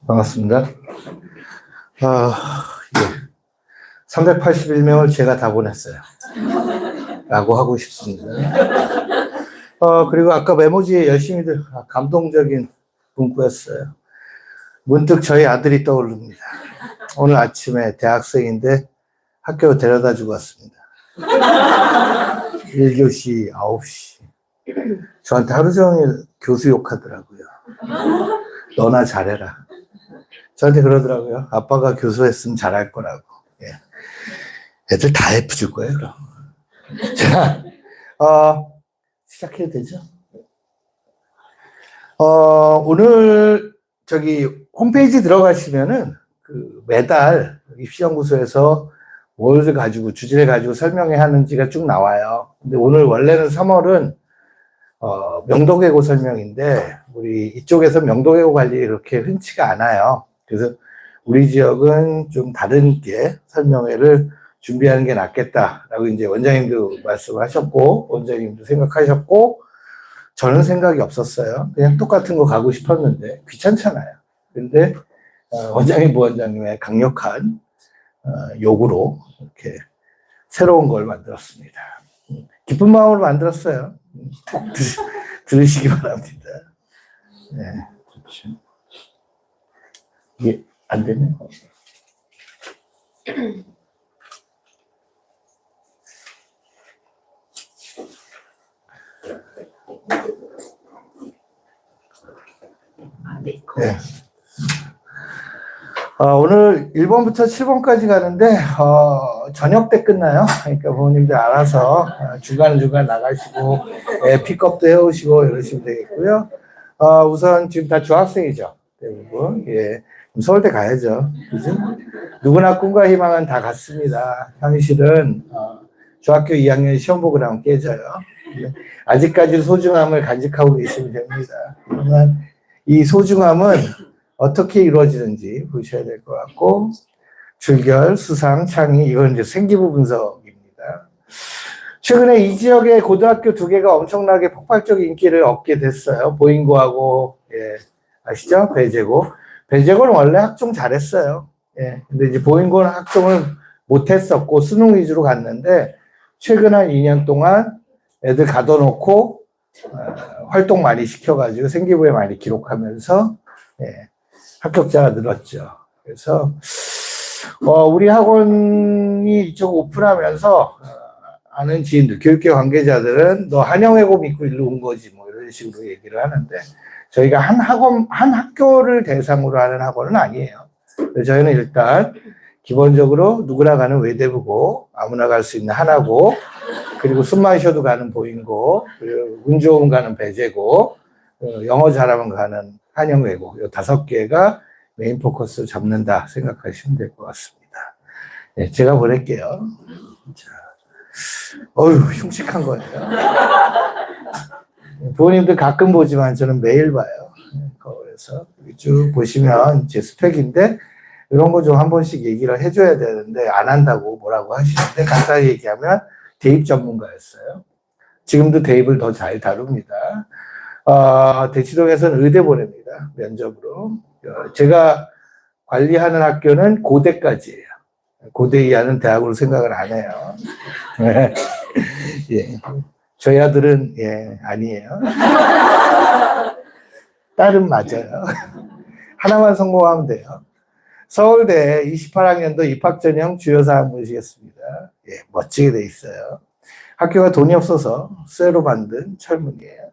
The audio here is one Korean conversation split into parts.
반갑습니다. 예. 381명을 제가 다 보냈어요. 라고 하고 싶습니다. 그리고 아까 메모지에 열심히들 감동적인 문구였어요. 문득 저희 아들이 떠오릅니다. 오늘 아침에 대학생인데 학교 데려다 주고 왔습니다. 1교시 9시. 저한테 하루 종일 교수 욕하더라고요. 너나 잘해라. 저한테 그러더라고요. 아빠가 교수했으면 잘할 거라고. 예. 애들 다 F 줄 거예요, 그럼. 자, 시작해도 되죠? 오늘 홈페이지 들어가시면은 매달 입시연구소에서 뭘 가지고, 주제를 가지고 설명회 하는지가 쭉 나와요. 근데 오늘 원래는 3월은 명도계고 설명인데, 우리 이쪽에서 명도계고 관리 그렇게 흔치가 않아요. 그래서 우리 지역은 좀 다른 게 설명회를 준비하는 게 낫겠다라고 이제 원장님도 말씀하셨고, 원장님도 생각하셨고, 저는 생각이 없었어요. 그냥 똑같은 거 가고 싶었는데, 귀찮잖아요. 근데, 원장님, 부원장님의 강력한, 요구로 이렇게 새로운 걸 만들었습니다. 기쁜 마음으로 만들었어요. 꼭 들으시기 바랍니다. 네, 좋죠. 이게 안 되네. 네. 오늘 1번부터 7번까지 가는데, 저녁 때 끝나요. 그러니까 부모님들 알아서 중간중간 나가시고, 픽업도 해오시고 이러시면 되겠고요. 우선 지금 다 중학생이죠. 대부분. 예. 서울대 가야죠. 그죠? 누구나 꿈과 희망은 다 같습니다. 현실은, 중학교 2학년 시험 보고 나면 깨져요. 아직까지 소중함을 간직하고 계시면 됩니다. 그러면 이 소중함은 어떻게 이루어지는지 보셔야 될 것 같고, 출결, 수상, 창의, 이건 이제 생기부 분석입니다. 최근에 이 지역의 고등학교 2개가 엄청나게 폭발적 인기를 얻게 됐어요. 보인고하고, 예, 아시죠? 배재고. 배재고는 원래 학종 잘했어요. 예, 근데 이제 보인고는 학종을 못했었고, 수능 위주로 갔는데, 최근 한 2년 동안 애들 가둬놓고, 활동 많이 시켜가지고 생기부에 많이 기록하면서, 예, 합격자가 늘었죠. 그래서, 우리 학원이 이쪽 오픈하면서, 아는 지인들, 교육계 관계자들은 너 한영외고 믿고 일로 온 거지, 뭐 이런 식으로 얘기를 하는데, 저희가 한 학교를 대상으로 하는 학원은 아니에요. 저희는 일단, 기본적으로 누구나 가는 외대부고, 아무나 갈 수 있는 하나고, 그리고 숨만 쉬어도 가는 보인고, 그리고 운 좋으면 가는 배재고, 영어 잘하면 가는 한영외고, 이 5개가 메인 포커스를 잡는다 생각하시면 될 것 같습니다. 네, 제가 보낼게요. 자, 흉측한 거예요. 부모님들 가끔 보지만 저는 매일 봐요. 그래서 쭉 보시면 제 스펙인데, 이런 거 좀 한 번씩 얘기를 해줘야 되는데, 안 한다고 뭐라고 하시는데, 간단히 얘기하면 대입 전문가였어요. 지금도 대입을 더 잘 다룹니다. 대치동에서는 의대 보냅니다. 면접으로. 제가 관리하는 학교는 고대까지예요. 고대 이하는 대학으로 생각을 안 해요. 예. 저희 아들은, 예, 아니에요. 딸은 맞아요. 하나만 성공하면 돼요. 서울대 28학년도 입학 전형 주요 사항 보시겠습니다. 예, 멋지게 돼 있어요. 학교가 돈이 없어서 쇠로 만든 철문이에요.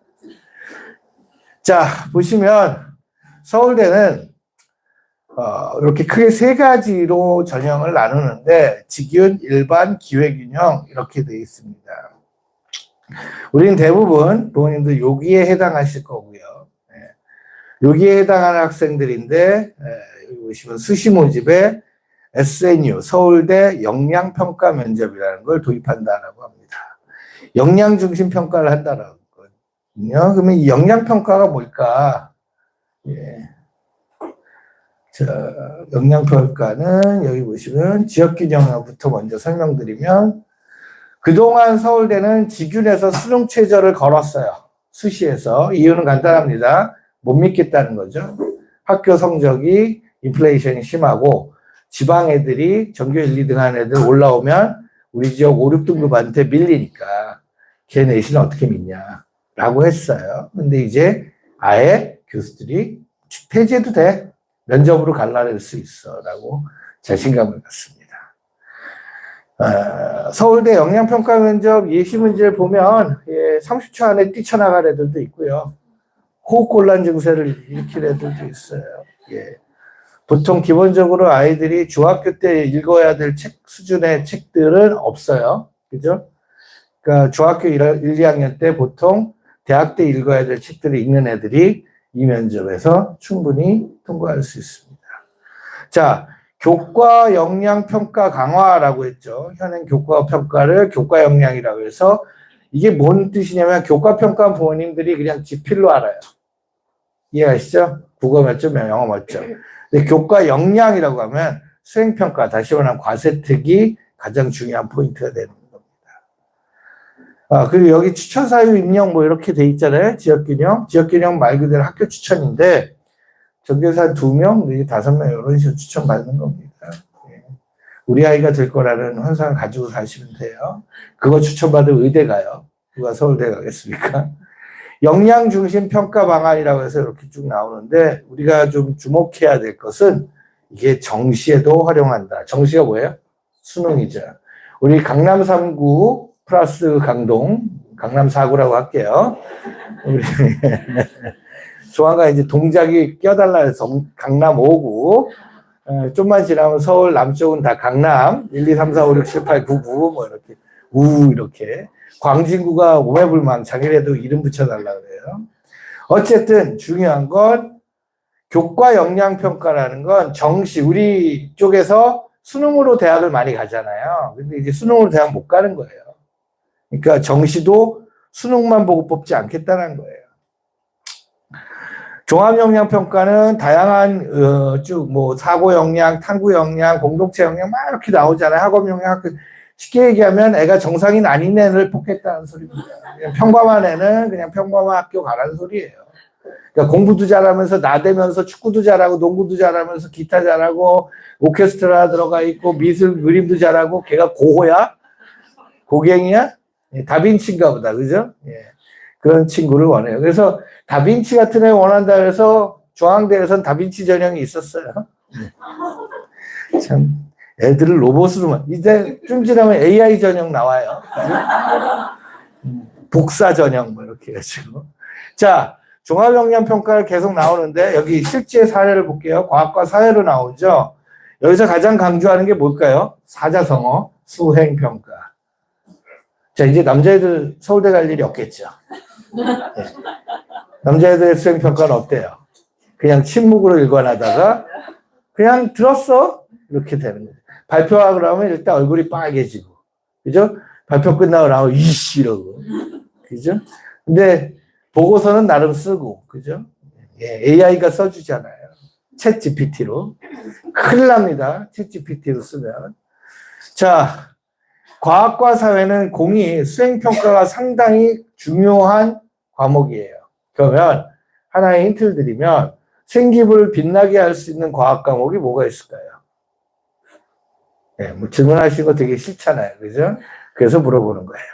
자, 보시면 서울대는 이렇게 크게 3가지로 전형을 나누는데, 직윤, 일반, 기획균형 이렇게 되어 있습니다. 우리는 대부분 부모님들 여기에 해당하실 거고요. 예. 여기에 해당하는 학생들인데, 여기 보시면 수시 모집에 SNU, 서울대 역량평가 면접이라는 걸 도입한다라고 합니다. 역량 중심 평가를 한다라고 하거든요. 그러면 이 역량평가가 뭘까? 예. 자, 역량평가는 여기 보시면 지역균형부터 먼저 설명드리면, 그동안 서울대는 직윤에서 수능 최저를 걸었어요. 수시에서. 이유는 간단합니다. 못 믿겠다는 거죠. 학교 성적이 인플레이션이 심하고 지방 애들이 전교 1, 2등 하는 애들 올라오면 우리 지역 5, 6등급한테 밀리니까 걔 내신을 어떻게 믿냐 라고 했어요. 근데 이제 아예 교수들이 폐지해도 돼. 면접으로 갈라낼 수 있어 라고 자신감을 갖습니다. 서울대 영양평가 면접 예시 문제를 보면 30초 안에 뛰쳐나갈 애들도 있고요. 호흡곤란 증세를 일으킬 애들도 있어요. 보통 기본적으로 아이들이 중학교 때 읽어야 될 책 수준의 책들은 없어요. 그죠? 그러니까 중학교 1, 2학년 때 보통 대학 때 읽어야 될 책들을 읽는 애들이 이 면접에서 충분히 통과할 수 있습니다. 자, 교과 역량 평가 강화라고 했죠. 현행 교과 평가를 교과 역량이라고 해서 이게 뭔 뜻이냐면 교과 평가 부모님들이 그냥 지필로 알아요. 이해하시죠? 국어 몇 점, 영어 몇 점. 근데 교과 역량이라고 하면 수행평가, 다시 말하면 과세특이 가장 중요한 포인트가 되는 겁니다. 그리고 여기 추천사유 입력 뭐 이렇게 돼 있잖아요. 지역균형. 지역균형 말 그대로 학교 추천인데, 전교사 한 2명, 5명 이런 식으로 추천받는 겁니다. 우리 아이가 될 거라는 환상을 가지고 사시면 돼요. 그거 추천받을 의대 가요. 누가 서울대 가겠습니까? 역량 중심 평가 방안이라고 해서 이렇게 쭉 나오는데 우리가 좀 주목해야 될 것은 이게 정시에도 활용한다. 정시가 뭐예요? 수능이죠. 우리 강남 3구 플러스 강동, 강남 4구라고 할게요. 우리 조만간 이제 동작이 껴달라 해서 강남 5구, 좀만 지나면 서울 남쪽은 다 강남 1, 2, 3, 4, 5, 6, 7, 8, 9, 9 뭐 이렇게 이렇게 광진구가 오매불망, 자기네도 이름 붙여달라 그래요. 어쨌든 중요한 건 교과 역량 평가라는 건 정시, 우리 쪽에서 수능으로 대학을 많이 가잖아요. 근데 이제 수능으로 대학 못 가는 거예요. 그러니까 정시도 수능만 보고 뽑지 않겠다는 거예요. 종합 역량 평가는 다양한 쭉 뭐 사고 역량, 탐구 역량, 공동체 역량 막 이렇게 나오잖아요. 학업 역량. 쉽게 얘기하면 애가 정상인 아닌 애를 뽑겠다는 소리입니다. 그냥 평범한 애는 그냥 평범한 학교 가라는 소리예요. 그러니까 공부도 잘하면서 나대면서 축구도 잘하고 농구도 잘하면서 기타 잘하고 오케스트라 들어가 있고 미술 그림도 잘하고 걔가 고호야? 고갱이야? 다빈치인가 보다. 그죠? 그런 친구를 원해요. 그래서 다빈치 같은 애 원한다 해서 중앙대에서는 다빈치 전형이 있었어요. 참 애들을 로봇으로만, 이제 좀 지나면 AI 전형 나와요. 복사 전형 뭐 이렇게 해가지고. 자, 종합역량평가를 계속 나오는데 여기 실제 사례를 볼게요. 과학과 사회로 나오죠. 여기서 가장 강조하는 게 뭘까요? 사자성어, 수행평가. 자, 이제 남자애들 서울대 갈 일이 없겠죠. 네. 남자애들의 수행평가는 어때요? 그냥 침묵으로 일관하다가 그냥 들었어? 이렇게 되는 거죠. 발표하고 나면 일단 얼굴이 빨개지고, 그죠? 발표 끝나고 나면 이씨 이러고, 그죠? 근데 보고서는 나름 쓰고, 그죠? AI가 써주잖아요. 챗 GPT로. 큰일 납니다. 챗 GPT로 쓰면. 자, 과학과 사회는 공이 수행평가가 상당히 중요한 과목이에요. 그러면 하나의 힌트를 드리면 생기부를 빛나게 할 수 있는 과학 과목이 뭐가 있을까요? 뭐 질문하시는 거 되게 싫잖아요. 그죠? 그래서 물어보는 거예요.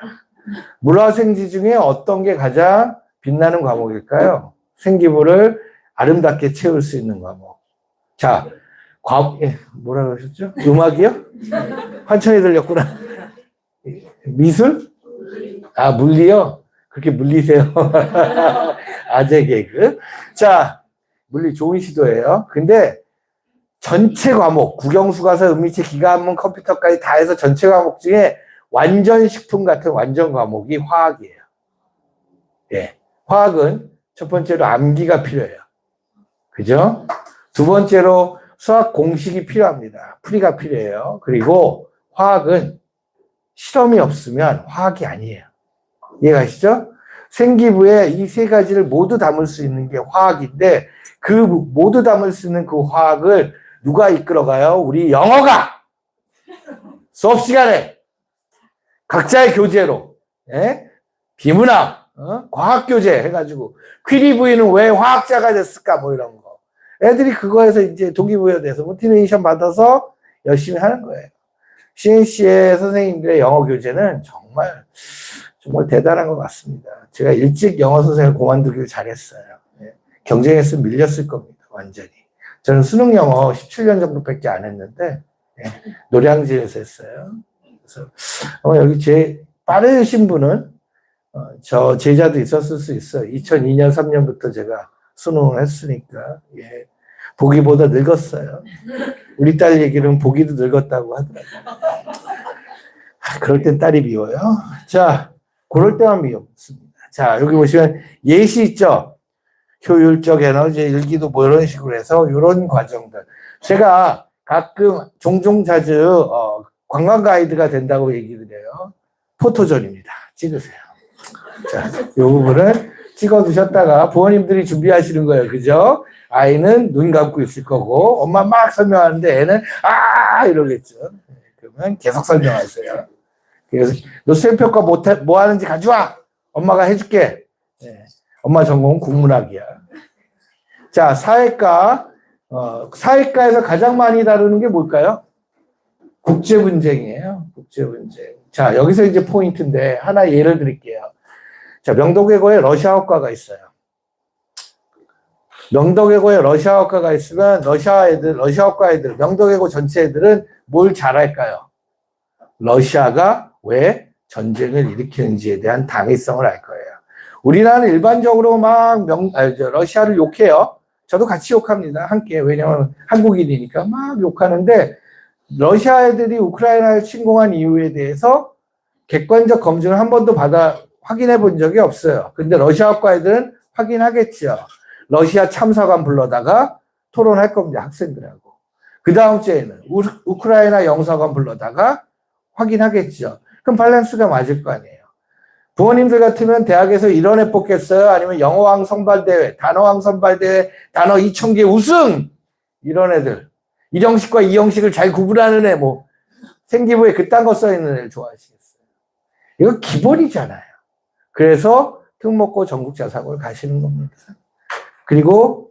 물화생지 중에 어떤 게 가장 빛나는 과목일까요? 생기부를 아름답게 채울 수 있는 과목. 자, 뭐라고 하셨죠? 음악이요? 환청이 들렸구나. 미술? 아, 물리요? 그렇게 물리세요? 아재 개그. 자, 물리 좋은 시도예요. 근데 전체 과목, 국영수 가서 은미치 기가학문 컴퓨터까지 다 해서 전체 과목 중에 완전 식품 같은 완전 과목이 화학이에요. 화학은 첫 번째로 암기가 필요해요. 그죠? 두 번째로 수학 공식이 필요합니다. 풀이가 필요해요. 그리고 화학은 실험이 없으면 화학이 아니에요. 이해가시죠? 생기부에 이 세 가지를 모두 담을 수 있는 게 화학인데 그 모두 담을 수 있는 그 화학을 누가 이끌어가요? 우리 영어가 수업 시간에 각자의 교재로 비문학 과학교재 해가지고 퀴리부이는 왜 화학자가 됐을까 뭐 이런 거. 애들이 그거에서 이제 동기부여돼서 모티베이션 받아서 열심히 하는 거예요. CNC의 선생님들의 영어 교재는 정말 대단한 것 같습니다. 제가 일찍 영어 선생을 그만두길 잘했어요. 경쟁했으면 밀렸을 겁니다. 완전히. 저는 수능 영어 17년 정도밖에 안 했는데 노량진에서 했어요. 그래서 여기 빠르신 분은 저 제자도 있었을 수 있어요. 2002년, 3년부터 제가 수능을 했으니까 보기보다 늙었어요. 우리 딸 얘기는 보기도 늙었다고 하더라고요. 그럴 땐 딸이 미워요. 자, 그럴 때만 미웠습니다. 자, 여기 보시면 예시 있죠? 효율적 에너지 일기도 뭐 이런 식으로 해서 이런 과정들. 제가 가끔 종종 자주 관광 가이드가 된다고 얘기 드려요. 포토존입니다. 찍으세요. 자, 이 부분은 찍어두셨다가 부모님들이 준비하시는 거예요. 그죠? 아이는 눈 감고 있을 거고 엄마 막 설명하는데 애는 이러겠죠. 그러면 계속 설명하세요. 그래서 너 수행평가 뭐 하는지 가져와. 엄마가 해줄게. 엄마 전공은 국문학이야. 자, 사회과에서 가장 많이 다루는 게 뭘까요? 국제분쟁이에요. 국제분쟁. 자, 여기서 이제 포인트인데 하나 예를 드릴게요. 자, 명도계고에 러시아어과가 있어요. 명도계고에 러시아어과가 있으면 러시아어과 애들, 명도계고 전체 애들은 뭘 잘할까요? 러시아가 왜 전쟁을 일으키는지에 대한 당위성을 알 거예요. 우리나라는 일반적으로 러시아를 욕해요. 저도 같이 욕합니다. 함께. 왜냐하면 한국인이니까 막 욕하는데 러시아 애들이 우크라이나를 침공한 이유에 대해서 객관적 검증을 한 번도 확인해 본 적이 없어요. 근데 러시아과 애들은 확인하겠죠. 러시아 참사관 불러다가 토론할 겁니다. 학생들하고. 그 다음 주에는 우크라이나 영사관 불러다가 확인하겠죠. 그럼 밸런스가 맞을 거 아니에요. 부모님들 같으면 대학에서 이런 애 뽑겠어요? 아니면 영어왕 선발대회, 단어왕 선발대회, 단어 2,000개 우승! 이런 애들. 일형식과 이형식을 잘 구분하는 애, 생기부에 그딴 거 써있는 애를 좋아하시겠어요? 이거 기본이잖아요. 그래서 특목고 전국자사고를 가시는 겁니다. 그리고,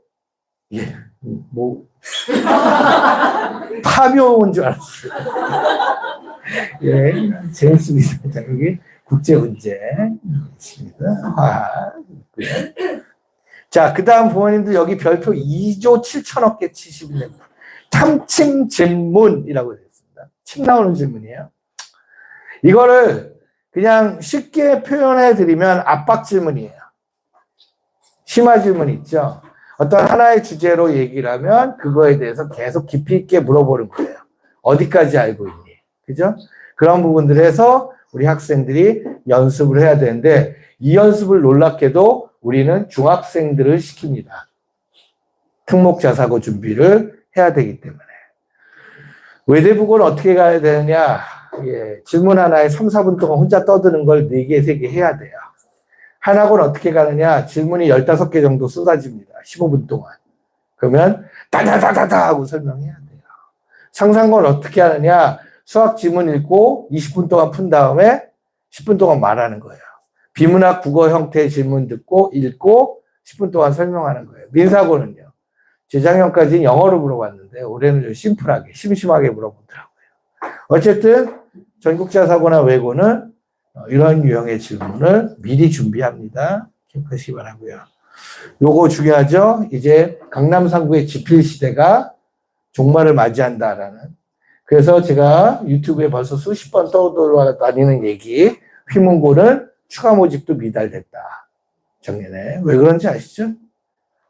파묘 온 줄 알았어요. 재밌습니다. 자, 여기 국제문제 있습니다. 자, 그 다음 부모님들 여기 별표 2조 7천억 개 치시면 됩니다. 탐침 질문이라고 되어 있습니다. 침 나오는 질문이에요. 이거를 그냥 쉽게 표현해 드리면 압박 질문이에요. 심화 질문 있죠. 어떤 하나의 주제로 얘기를 하면 그거에 대해서 계속 깊이 있게 물어보는 거예요. 어디까지 알고 있니? 그죠? 그런 부분들에서 우리 학생들이 연습을 해야 되는데 이 연습을 놀랍게도 우리는 중학생들을 시킵니다. 특목자사고 준비를 해야 되기 때문에. 외대국어는 어떻게 가야 되느냐? 질문 하나에 3, 4분 동안 혼자 떠드는 걸 4개, 3개 해야 돼요. 한학은 어떻게 가느냐? 질문이 15개 정도 쏟아집니다. 15분 동안. 그러면 다다다다다 하고 설명해야 돼요. 상상은 어떻게 하느냐? 수학 지문 읽고 20분 동안 푼 다음에 10분 동안 말하는 거예요. 비문학 국어 형태의 질문 듣고 읽고 10분 동안 설명하는 거예요. 민사고는요. 재작년까지는 영어로 물어봤는데 올해는 좀 심플하게, 심심하게 물어보더라고요. 어쨌든 전국자사고나 외고는 이런 유형의 질문을 미리 준비합니다. 기억하시기 바라고요. 요거 중요하죠. 이제 강남 3구의 지필시대가 종말을 맞이한다라는. 그래서 제가 유튜브에 벌써 수십 번 떠돌아다니는 얘기, 휘문고는 추가 모집도 미달됐다. 작년에. 왜 그런지 아시죠?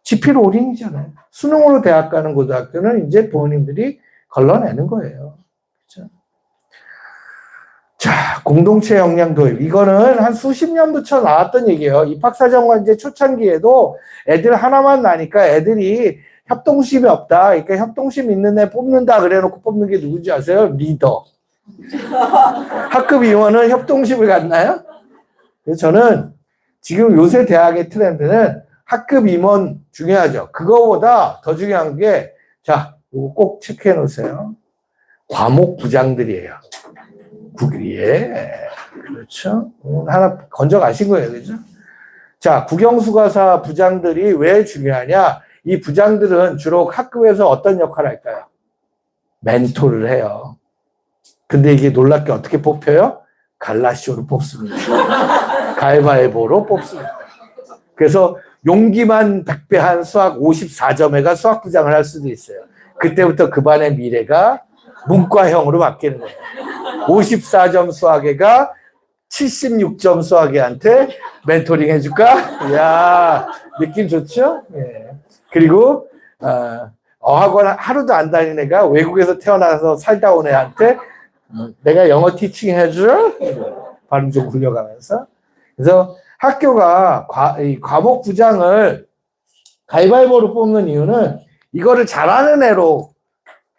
지필 올인이잖아요. 수능으로 대학 가는 고등학교는 이제 부모님들이 걸러내는 거예요. 그렇죠? 자, 공동체 역량 도입. 이거는 한 수십 년부터 나왔던 얘기예요. 입학사정관제 초창기에도 애들 하나만 나니까 애들이 협동심이 없다. 그러니까 협동심 있는 애 뽑는다. 그래놓고 뽑는 게 누군지 아세요? 리더. 학급 임원은 협동심을 갖나요? 그래서 저는 지금 요새 대학의 트렌드는 학급 임원 중요하죠. 그거보다 더 중요한 게, 자, 이거 꼭 체크해 놓으세요. 과목 부장들이에요. 그렇죠. 하나 건져 가신 거예요. 그죠? 자, 국영수가사 부장들이 왜 중요하냐? 이 부장들은 주로 학급에서 어떤 역할을 할까요? 멘토를 해요. 근데 이게 놀랍게 어떻게 뽑혀요? 갈라쇼로 뽑습니다. 가위바위보로 뽑습니다. 그래서 용기만 100배한 수학 54점에가 수학부장을 할 수도 있어요. 그때부터 그 반의 미래가 문과형으로 바뀌는 거예요. 54점 수학애가 76점 수학애한테 멘토링 해줄까? 이야, 느낌 좋죠? 예. 그리고 어학원 하루도 안 다니는 애가 외국에서 태어나서 살다 온 애한테 내가 영어 티칭 해줘? 발음 좀 굴려가면서. 그래서 학교가 과목 부장을 가위바위보로 뽑는 이유는 이거를 잘하는 애로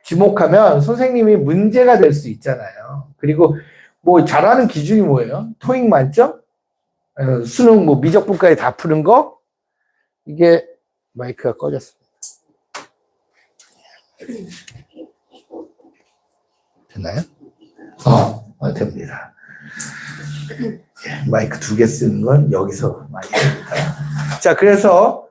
지목하면 선생님이 문제가 될 수 있잖아요. 그리고 뭐 잘하는 기준이 뭐예요? 토익 만점? 수능 뭐 미적분까지 다 푸는 거? 이게 마이크가 꺼졌습니다. 됐나요? 됩니다. 마이크 2개 쓰는 건 여기서 많이 됩니다. 자, 그래서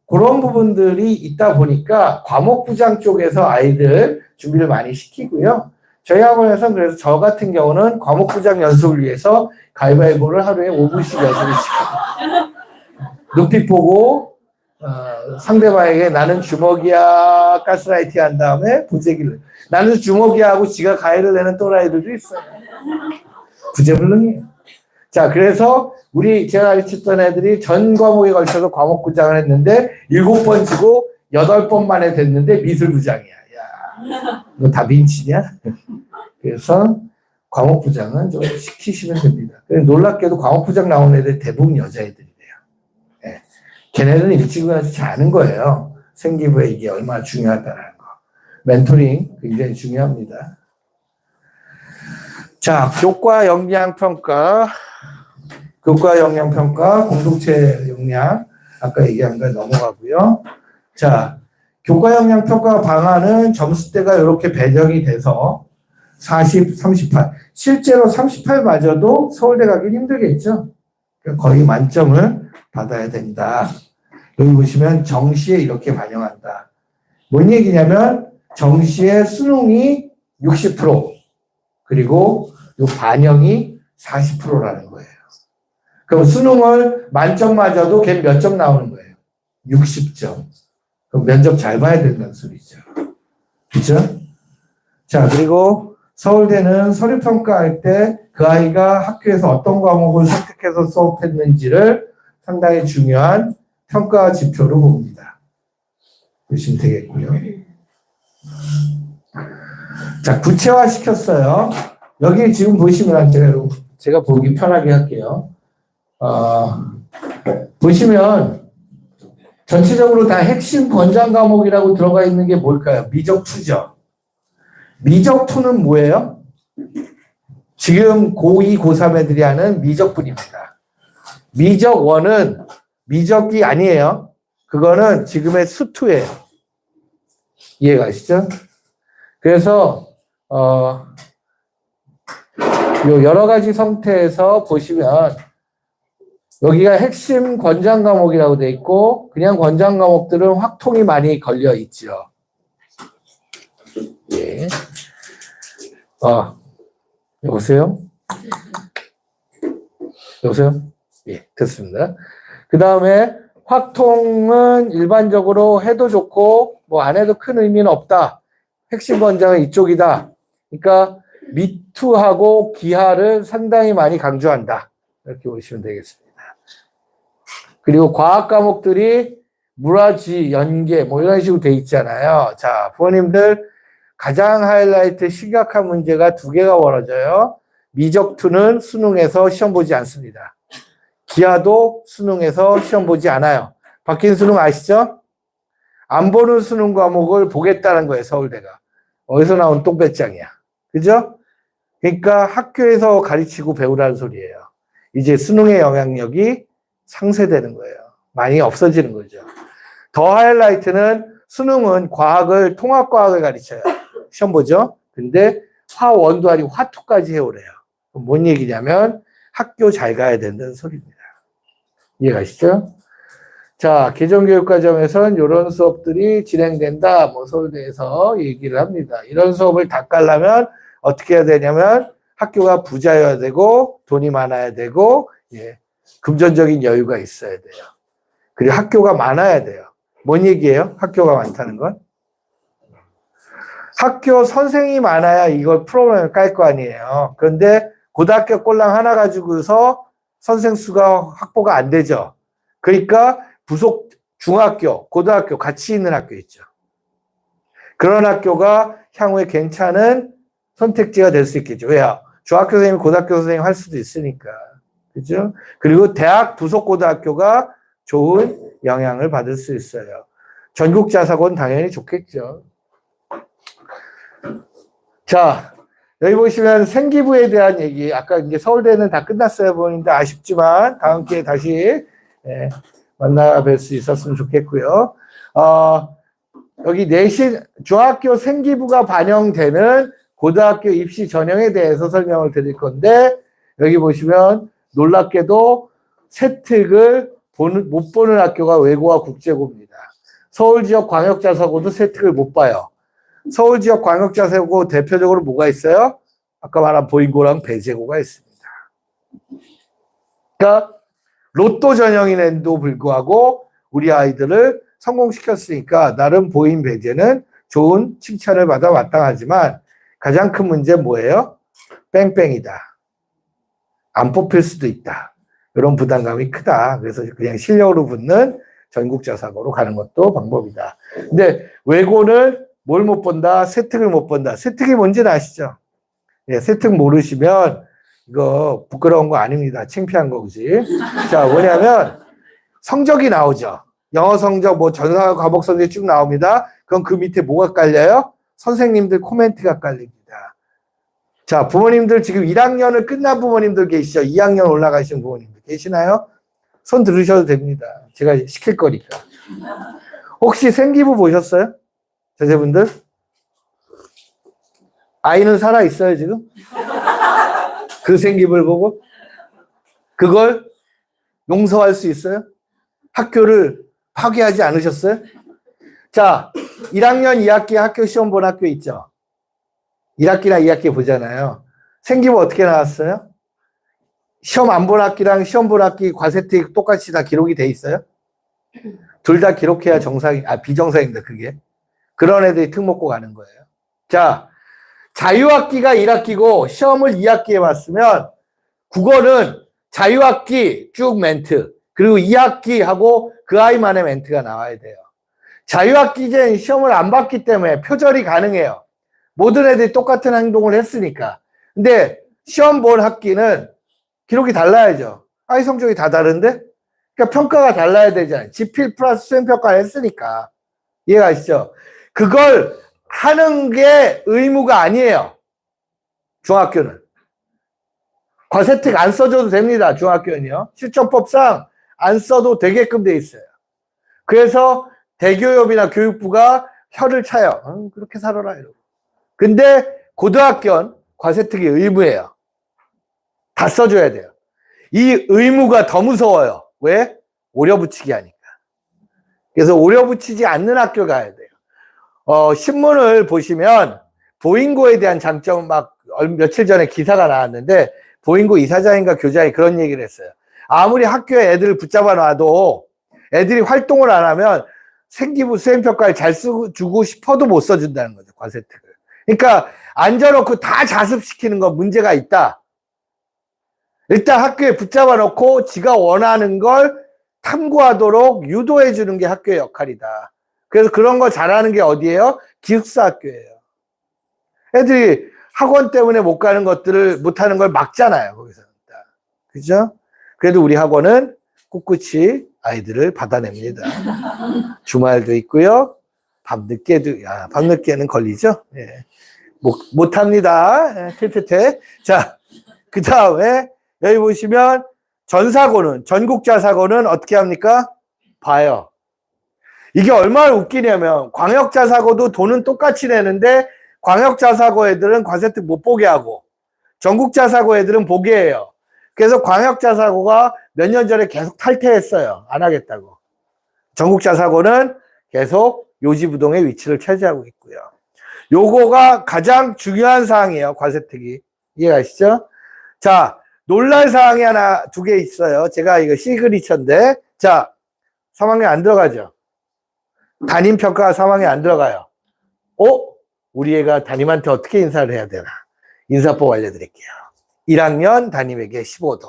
그런 부분들이 있다 보니까 과목부장 쪽에서 아이들 준비를 많이 시키고요. 저희 학원에서는 그래서 저 같은 경우는 과목부장 연습을 위해서 가위바위보를 하루에 5분씩 연습을 시킵니다. 눈빛 보고 상대방에게 나는 주먹이야 가스라이팅 한 다음에 부재기를 나는 주먹이야 하고 지가 가위를 내는 또라이들도 있어요. 구제불능이에요. 자, 그래서 제가 가르쳤던 애들이 전 과목에 걸쳐서 과목부장을 했는데 7번 지고 8번 만에 됐는데 미술부장이야. 야, 너 다빈치냐? 그래서 과목부장은 좀 시키시면 됩니다. 놀랍게도 과목부장 나온 애들 대부분 여자애들이래요. 네. 걔네는 일찍 일어나지 않은 거예요. 생기부에 이게 얼마나 중요하다는 거. 멘토링 굉장히 중요합니다. 자, 교과 역량평가, 공동체 역량, 아까 얘기한 거 넘어가고요. 자, 교과 역량평가 방안은 점수대가 이렇게 배정이 돼서 40, 38. 실제로 38마저도 서울대 가기 힘들겠죠? 거의 만점을 받아야 된다. 여기 보시면 정시에 이렇게 반영한다. 뭔 얘기냐면 정시에 수능이 60%, 그리고 요 반영이 40%라는 거예요. 그럼 수능을 만점 맞아도 걔 몇 점 나오는 거예요? 60점. 그럼 면접 잘 봐야 된다는 소리죠. 그죠? 자, 그리고 서울대는 서류평가할 때 그 아이가 학교에서 어떤 과목을 선택해서 수업했는지를 상당히 중요한 평가 지표로 봅니다. 보시면 되겠고요. 자, 구체화 시켰어요. 여기 지금 보시면 제가 보기 편하게 할게요. 보시면 전체적으로 다 핵심 권장 과목이라고 들어가 있는 게 뭘까요? 미적2죠. 미적2는 뭐예요? 지금 고2, 고3 애들이 하는 미적분입니다. 미적1은 미적이 아니에요. 그거는 지금의 수투예요. 이해가시죠? 그래서 요 여러 가지 형태에서 보시면 여기가 핵심 권장 과목이라고 돼 있고 그냥 권장 과목들은 확통이 많이 걸려 있죠. 예. 여보세요? 여보세요? 예, 됐습니다. 그 다음에 확통은 일반적으로 해도 좋고 뭐 안 해도 큰 의미는 없다. 핵심 권장은 이쪽이다. 그러니까 미투하고 기하를 상당히 많이 강조한다. 이렇게 보시면 되겠습니다. 그리고 과학 과목들이 물화지, 연계 뭐 이런 식으로 돼 있잖아요. 자, 부모님들 가장 하이라이트 심각한 문제가 2개가 벌어져요. 미적2는 수능에서 시험 보지 않습니다. 기하도 수능에서 시험 보지 않아요. 바뀐 수능 아시죠? 안 보는 수능 과목을 보겠다는 거예요, 서울대가. 어디서 나온 똥배짱이야. 그죠? 그러니까 학교에서 가르치고 배우라는 소리예요. 이제 수능의 영향력이 상쇄되는 거예요. 많이 없어지는 거죠. 더 하이라이트는 수능은 과학을, 통합과학을 가르쳐요. 시험 보죠? 근데 화1도 아니고 화2까지 해오래요. 뭔 얘기냐면 학교 잘 가야 된다는 소리입니다. 이해가시죠? 자, 개정교육과정에서는 이런 수업들이 진행된다. 뭐 서울대에서 얘기를 합니다. 이런 수업을 다 깔려면 어떻게 해야 되냐면 학교가 부자여야 되고 돈이 많아야 되고 예, 금전적인 여유가 있어야 돼요. 그리고 학교가 많아야 돼요. 뭔 얘기예요? 학교가 많다는 건? 학교 선생이 많아야 이걸 프로그램을 깔 거 아니에요. 그런데 고등학교 꼴랑 하나 가지고서 선생 수가 확보가 안 되죠. 그러니까 부속 중학교, 고등학교 같이 있는 학교 있죠. 그런 학교가 향후에 괜찮은 선택지가 될 수 있겠죠. 왜요? 중학교 선생님, 고등학교 선생님 할 수도 있으니까. 그죠? 그리고 대학 부속 고등학교가 좋은 영향을 받을 수 있어요. 전국 자사고는 당연히 좋겠죠. 자, 여기 보시면 생기부에 대한 얘기. 아까 이제 서울대는 다 끝났어요. 보는데 아쉽지만 다음 기회에 다시 만나 뵐 수 있었으면 좋겠고요. 여기 내신 중학교 생기부가 반영되는 고등학교 입시 전형에 대해서 설명을 드릴 건데 여기 보시면 놀랍게도 세특을 못 보는 학교가 외고와 국제고입니다. 서울 지역 광역자사고도 세특을 못 봐요. 서울 지역 광역자사고 대표적으로 뭐가 있어요? 아까 말한 보인고랑 배제고가 있습니다. 그러니까 로또 전형인데도 불구하고 우리 아이들을 성공시켰으니까 나름 보인 배제는 좋은 칭찬을 받아 마땅하지만 가장 큰 문제는 뭐예요? 뺑뺑이다. 안 뽑힐 수도 있다. 이런 부담감이 크다. 그래서 그냥 실력으로 붙는 전국자사고로 가는 것도 방법이다. 근데 외고는 뭘 못 본다? 세특을 못 본다. 세특이 뭔지는 아시죠? 예, 세특 모르시면 이거 부끄러운 거 아닙니다. 창피한 거지. 자, 뭐냐면 성적이 나오죠. 영어 성적, 뭐 전사 과목 성적이 쭉 나옵니다. 그럼 그 밑에 뭐가 깔려요? 선생님들 코멘트가 깔립니다. 자, 부모님들 지금 1학년을 끝난 부모님들 계시죠? 2학년 올라가신 부모님들 계시나요? 손 들으셔도 됩니다. 제가 시킬 거니까. 혹시 생기부 보셨어요? 자제분들? 아이는 살아있어요, 지금? 그 생기부를 보고? 그걸 용서할 수 있어요? 학교를 파괴하지 않으셨어요? 자, 1학년 2학기 학교 시험 본 학교 있죠? 1학기나 2학기 보잖아요. 생기부 어떻게 나왔어요? 시험 안 본 학기랑 시험 본 학기 과세특 똑같이 다 기록이 돼 있어요? 둘 다 기록해야 비정상입니다, 그게. 그런 애들이 특목고 가는 거예요. 자, 자유학기가 1학기고 시험을 2학기에 봤으면 국어는 자유학기 쭉 멘트 그리고 2학기하고 그 아이만의 멘트가 나와야 돼요. 자유학기제는 시험을 안 봤기 때문에 표절이 가능해요. 모든 애들이 똑같은 행동을 했으니까. 근데 시험 본 학기는 기록이 달라야죠. 아이 성적이 다 다른데? 그러니까 평가가 달라야 되잖아요. 지필 플러스 수행평가를 했으니까. 이해가시죠? 그걸 하는 게 의무가 아니에요. 중학교는. 과세특 안 써줘도 됩니다. 중학교는요. 실전법상 안 써도 되게끔 돼 있어요. 그래서 대교협이나 교육부가 혀를 차요. 그렇게 살아라 이러고. 근데 고등학교는 과세특이 의무예요. 다 써줘야 돼요. 이 의무가 더 무서워요. 왜? 오려붙이기 하니까. 그래서 오려붙이지 않는 학교 가야 돼요. 신문을 보시면 보인고에 대한 장점 막 며칠 전에 기사가 나왔는데 보인고 이사장인가 교장이 그런 얘기를 했어요. 아무리 학교에 애들을 붙잡아 놔도 애들이 활동을 안 하면 생기부 수행평가를 잘 주고 싶어도 못 써준다는 거죠. 과세특을. 그러니까 앉아놓고 다 자습시키는 건 문제가 있다. 일단 학교에 붙잡아 놓고 지가 원하는 걸 탐구하도록 유도해 주는 게 학교의 역할이다. 그래서 그런 거 잘하는 게 어디예요? 기숙사 학교예요. 애들이 학원 때문에 못 가는 것들을 못하는 걸 막잖아요. 거기서. 그죠? 그래도 우리 학원은 꿋꿋이 아이들을 받아냅니다. 주말도 있고요. 밤늦게는 걸리죠? 예. 못합니다. 예, 퇴퇴퇴. 자, 그 다음에 여기 보시면 전국자사고는 어떻게 합니까? 봐요. 이게 얼마나 웃기냐면 광역자사고도 돈은 똑같이 내는데 광역자사고 애들은 과세특 못 보게 하고 전국자사고 애들은 보게 해요. 그래서 광역자사고가 몇 년 전에 계속 탈퇴했어요. 안 하겠다고. 전국자사고는 계속 요지부동의 위치를 차지하고 있고요. 요거가 가장 중요한 사항이에요. 과세특위. 이해가시죠? 자, 놀랄 사항이 하나, 두 개 있어요. 제가 이거 시그니처인데. 자, 3학년 안 들어가죠? 담임평가가 3학년 안 들어가요. 우리 애가 담임한테 어떻게 인사를 해야 되나? 인사법 알려드릴게요. 1학년 담임에게 15도.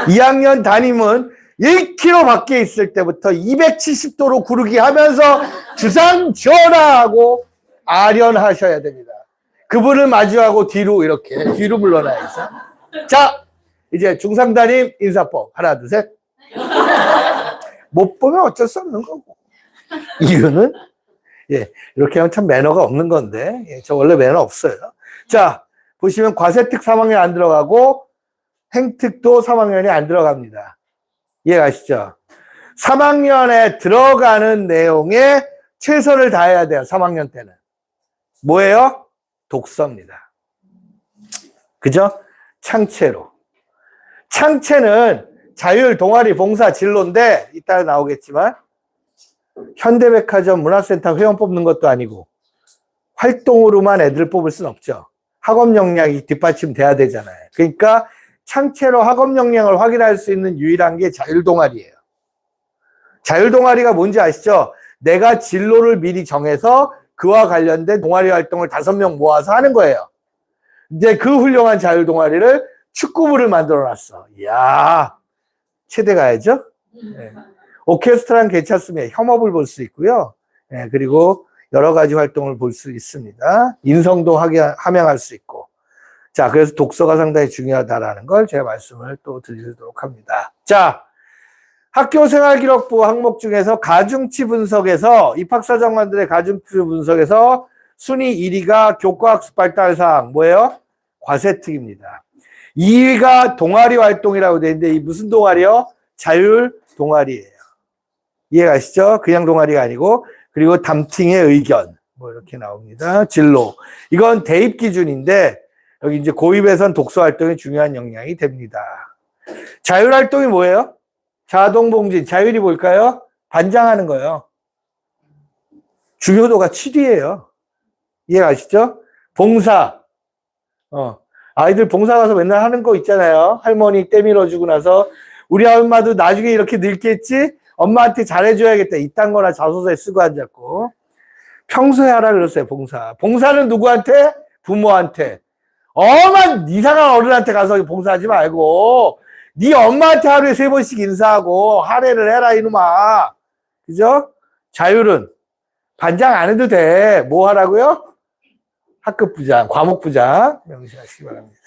2학년 담임은 1km 밖에 있을 때부터 270도로 구르기 하면서 주상 전하하고 아련하셔야 됩니다. 그분을 마주하고 뒤로 이렇게 뒤로 물러나야죠. 자, 이제 중상 담임 인사법 하나 둘 셋. 못 보면 어쩔 수 없는 거고. 이유는 이렇게 하면 참 매너가 없는 건데 저 원래 매너 없어요. 자, 보시면 과세특 3학년 안 들어가고 행특도 3학년이 안 들어갑니다. 이해가시죠? 3학년에 들어가는 내용에 최선을 다해야 돼요. 3학년 때는. 뭐예요? 독서입니다. 그죠? 창체로. 창체는 자율, 동아리, 봉사, 진로인데 이따 나오겠지만 현대백화점 문화센터 회원 뽑는 것도 아니고 활동으로만 애들 뽑을 수는 없죠. 학업 역량이 뒷받침돼야 되잖아요. 그러니까 창체로 학업 역량을 확인할 수 있는 유일한 게 자율동아리예요. 자율동아리가 뭔지 아시죠? 내가 진로를 미리 정해서 그와 관련된 동아리 활동을 5명 모아서 하는 거예요. 이제 그 훌륭한 자율동아리를 축구부를 만들어 놨어. 이야, 체대 가야죠? 네. 오케스트라는 괜찮습니다. 협업을 볼 수 있고요. 네, 그리고 여러 가지 활동을 볼 수 있습니다. 인성도 함양할 수 있고. 자, 그래서 독서가 상당히 중요하다라는 걸 제가 말씀을 또 드리도록 합니다. 자, 학교생활기록부 항목 중에서 가중치 분석에서 입학사정관들의 가중치 분석에서 순위 1위가 교과학습 발달사항 뭐예요? 과세특입니다. 2위가 동아리 활동이라고 되어 있는데 이 무슨 동아리요? 자율 동아리예요. 이해가시죠? 그냥 동아리가 아니고. 그리고 담팅의 의견 뭐 이렇게 나옵니다. 진로. 이건 대입 기준인데 여기 이제 고입에선 독서 활동이 중요한 역량이 됩니다. 자율 활동이 뭐예요? 자동봉진. 자율이 뭘까요? 반장하는 거예요. 중요도가 7위예요. 이해가시죠? 봉사. 아이들 봉사 가서 맨날 하는 거 있잖아요. 할머니 때 밀어주고 나서 우리 엄마도 나중에 이렇게 늙겠지? 엄마한테 잘해줘야겠다. 이딴 거나 자소서에 쓰고 앉았고. 평소에 하라 그랬어요, 봉사. 봉사는 누구한테? 부모한테. 엄한 이상한 어른한테 가서 봉사하지 말고 네 엄마한테 하루에 3번씩 인사하고 할애를 해라 이놈아. 그죠? 자율은 반장 안 해도 돼. 뭐 하라고요? 학급부장, 과목부장 명시하시기 바랍니다.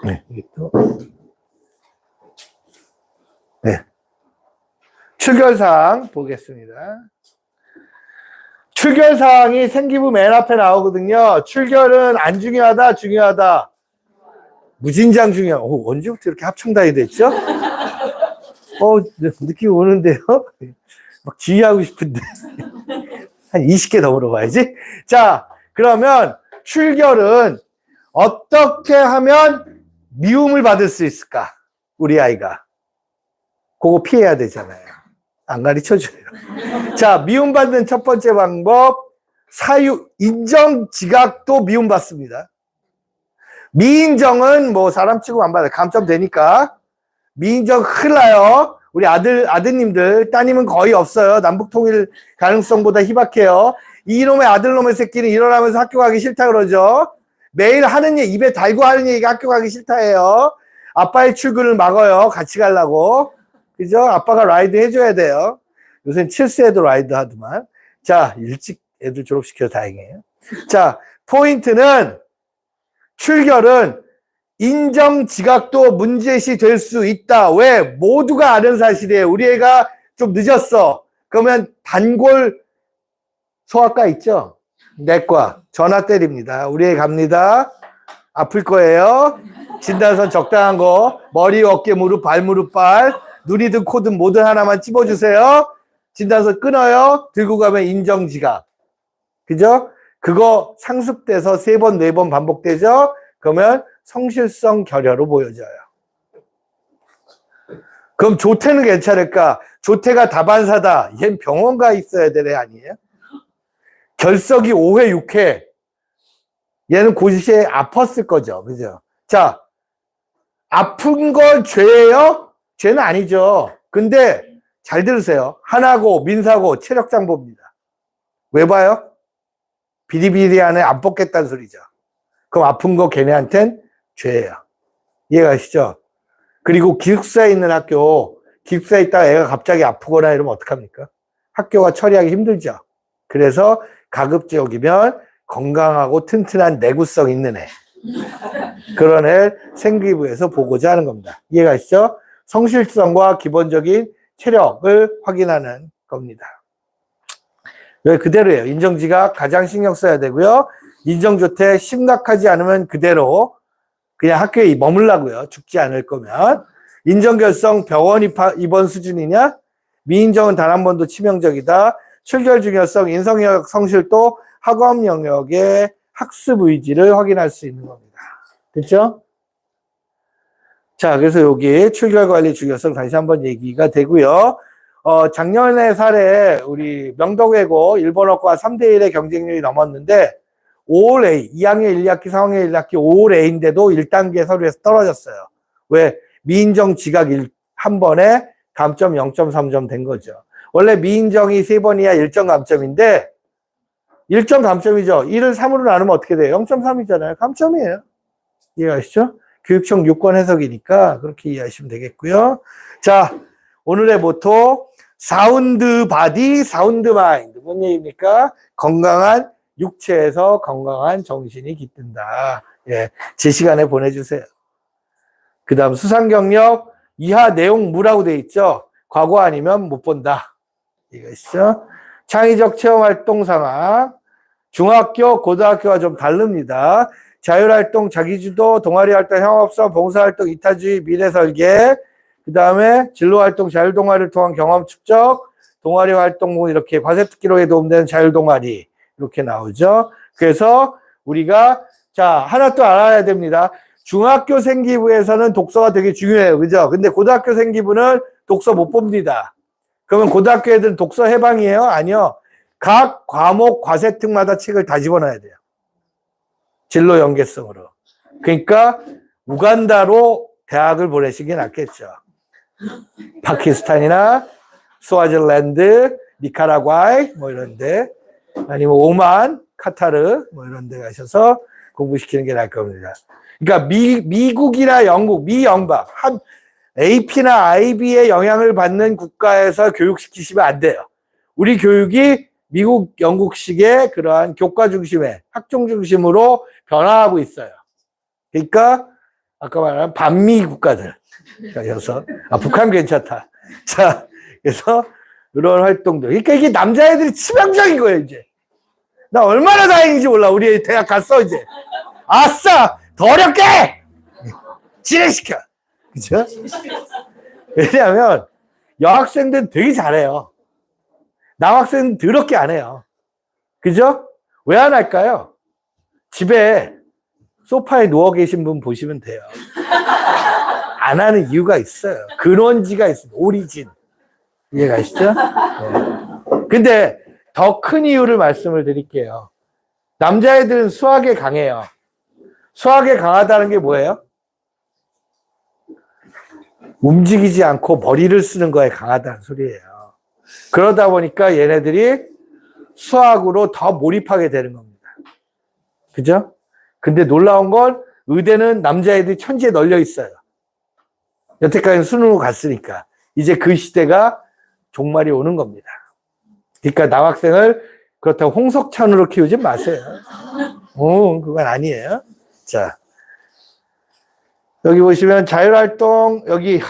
네, 이게 또 네. 출결사항 보겠습니다. 출결사항이 생기부 맨 앞에 나오거든요. 출결은 안 중요하다, 중요하다. 무진장 중요하다. 언제부터 이렇게 합창단이 됐죠? 느낌이 오는데요? 막 지휘하고 싶은데. 한 20개 더 물어봐야지. 자, 그러면 출결은 어떻게 하면 미움을 받을 수 있을까? 우리 아이가. 그거 피해야 되잖아요. 안 가르쳐줘요. 자, 미움받는 첫 번째 방법, 인정 지각도 미움받습니다. 미인정은 뭐 사람 치고 안 받아요. 감점되니까. 미인정 큰일 나요. 우리 아드님들, 따님은 거의 없어요. 남북통일 가능성보다 희박해요. 이놈의 아들놈의 새끼는 일어나면서 학교 가기 싫다 그러죠. 매일 하는 얘기, 입에 달고 하는 얘기가 학교 가기 싫다예요. 아빠의 출근을 막아요. 같이 가려고. 그죠? 아빠가 라이드 해줘야 돼요. 요새는 7세에도 라이드 하더만. 자, 일찍 애들 졸업시켜서 다행이에요. 자, 포인트는 출결은 인정 지각도 문제시 될 수 있다. 왜? 모두가 아는 사실이에요. 우리 애가 좀 늦었어. 그러면 단골 소아과 있죠? 내과 전화 때립니다. 우리 애 갑니다. 아플 거예요. 진단서 적당한 거. 머리, 어깨, 무릎, 발, 무릎, 발. 눈이든 코든 뭐든 하나만 찝어주세요. 진단서 끊어요. 들고 가면 인정 지각. 그죠? 그거 상습돼서 3번, 4번 반복되죠? 그러면 성실성 결여로 보여져요. 그럼 조퇴는 괜찮을까? 조퇴가 다반사다. 얜 병원 가 있어야 되네, 아니에요? 결석이 5회, 6회. 얘는 고시에 아팠을 거죠. 그죠? 자, 아픈 건 죄예요? 죄는 아니죠. 근데 잘 들으세요. 하나고, 민사고, 체력장보입니다. 왜 봐요? 비리비리하네, 안 뽑겠다는 소리죠. 그럼 아픈 거 걔네한텐 죄예요. 이해가시죠? 그리고 기숙사에 있는 학교, 기숙사에 있다가 애가 갑자기 아프거나 이러면 어떡합니까? 학교가 처리하기 힘들죠. 그래서 가급적이면 건강하고 튼튼한 내구성 있는 애. 그런 애 생기부에서 보고자 하는 겁니다. 이해가시죠? 성실성과 기본적인 체력을 확인하는 겁니다. 여기 그대로예요. 인정지각 가장 신경 써야 되고요. 인정조퇴 심각하지 않으면 그대로 그냥 학교에 머물라고요. 죽지 않을 거면. 인정결성 병원 입원 수준이냐? 미인정은 단 한 번도 치명적이다. 출결중요성, 인성영역 성실도 학업 영역의 학습 의지를 확인할 수 있는 겁니다. 됐죠? 자, 그래서 여기 출결관리 중요성 다시 한번 얘기가 되고요. 작년에 사례 우리 명덕외고 일본어과 3대1의 경쟁률이 넘었는데 5월 A, 2학년 1학기, 3학년 1학기 5월 A인데도 1단계 서류에서 떨어졌어요. 왜? 미인정 지각 한 번에 감점 0.3점 된 거죠. 원래 미인정이 3번이야 1점 감점인데 1점 감점이죠. 1을 3으로 나누면 어떻게 돼요? 0.3이잖아요. 감점이에요. 이해가시죠? 교육청 요건 해석이니까 그렇게 이해하시면 되겠고요. 자, 오늘의 모토 사운드 바디, 사운드 마인드. 뭔 얘기입니까? 건강한 육체에서 건강한 정신이 깃든다. 예, 제 시간에 보내주세요. 그 다음 수상경력 이하 내용 무라고 돼 있죠. 과거 아니면 못 본다. 이것이죠. 창의적 체험활동 상황. 중학교, 고등학교가 좀 다릅니다. 자율활동, 자기주도, 동아리활동, 형업성, 봉사활동, 이타주의, 미래설계. 그 다음에 진로활동, 자율동아리를 통한 경험 축적, 동아리활동, 이렇게 과세특기로에 도움되는 자율동아리. 이렇게 나오죠. 그래서 우리가 자 하나 또 알아야 됩니다. 중학교 생기부에서는 독서가 되게 중요해요. 그죠? 근데 고등학교 생기부는 독서 못 봅니다. 그러면 고등학교 애들은 독서 해방이에요? 아니요. 각 과목 과세특마다 책을 다 집어넣어야 돼요. 진로 연계성으로. 그러니까 우간다로 대학을 보내시는 게 낫겠죠. 파키스탄이나 스와질랜드, 니카라과이 뭐 이런데 아니면 오만, 카타르 뭐 이런 데 가셔서 공부시키는 게 나을 겁니다. 그러니까 미국이나 영국, 미영박, AP나 IB의 영향을 받는 국가에서 교육시키시면 안 돼요. 우리 교육이 미국, 영국식의 그러한 교과 중심의 학종 중심으로 변화하고 있어요. 그러니까 아까 말한 반미 국가들. 그래서 북한 괜찮다. 자, 그래서 이런 활동들. 그러니까 이게 남자애들이 치명적인 거예요, 이제. 나 얼마나 다행인지 몰라. 우리 대학 갔어, 이제. 아싸! 더 어렵게! 진행시켜! 그죠? 왜냐하면 여학생들은 되게 잘해요. 남학생은 더럽게 안 해요. 그죠? 왜 안 할까요? 집에 소파에 누워 계신 분 보시면 돼요. 안 하는 이유가 있어요. 근원지가 있습니다. 오리진. 이해가시죠? 네. 근데 더 큰 이유를 말씀을 드릴게요. 남자애들은 수학에 강해요. 수학에 강하다는 게 뭐예요? 움직이지 않고 머리를 쓰는 거에 강하다는 소리예요. 그러다 보니까 얘네들이 수학으로 더 몰입하게 되는 겁니다. 그죠? 근데 놀라운 건 의대는 남자애들이 천지에 널려 있어요. 여태까지는 수능으로 갔으니까. 이제 그 시대가 종말이 오는 겁니다. 그러니까 남학생을 그렇다고 홍석천으로 키우지 마세요. 그건 아니에요. 자, 여기 보시면 자율활동, 여기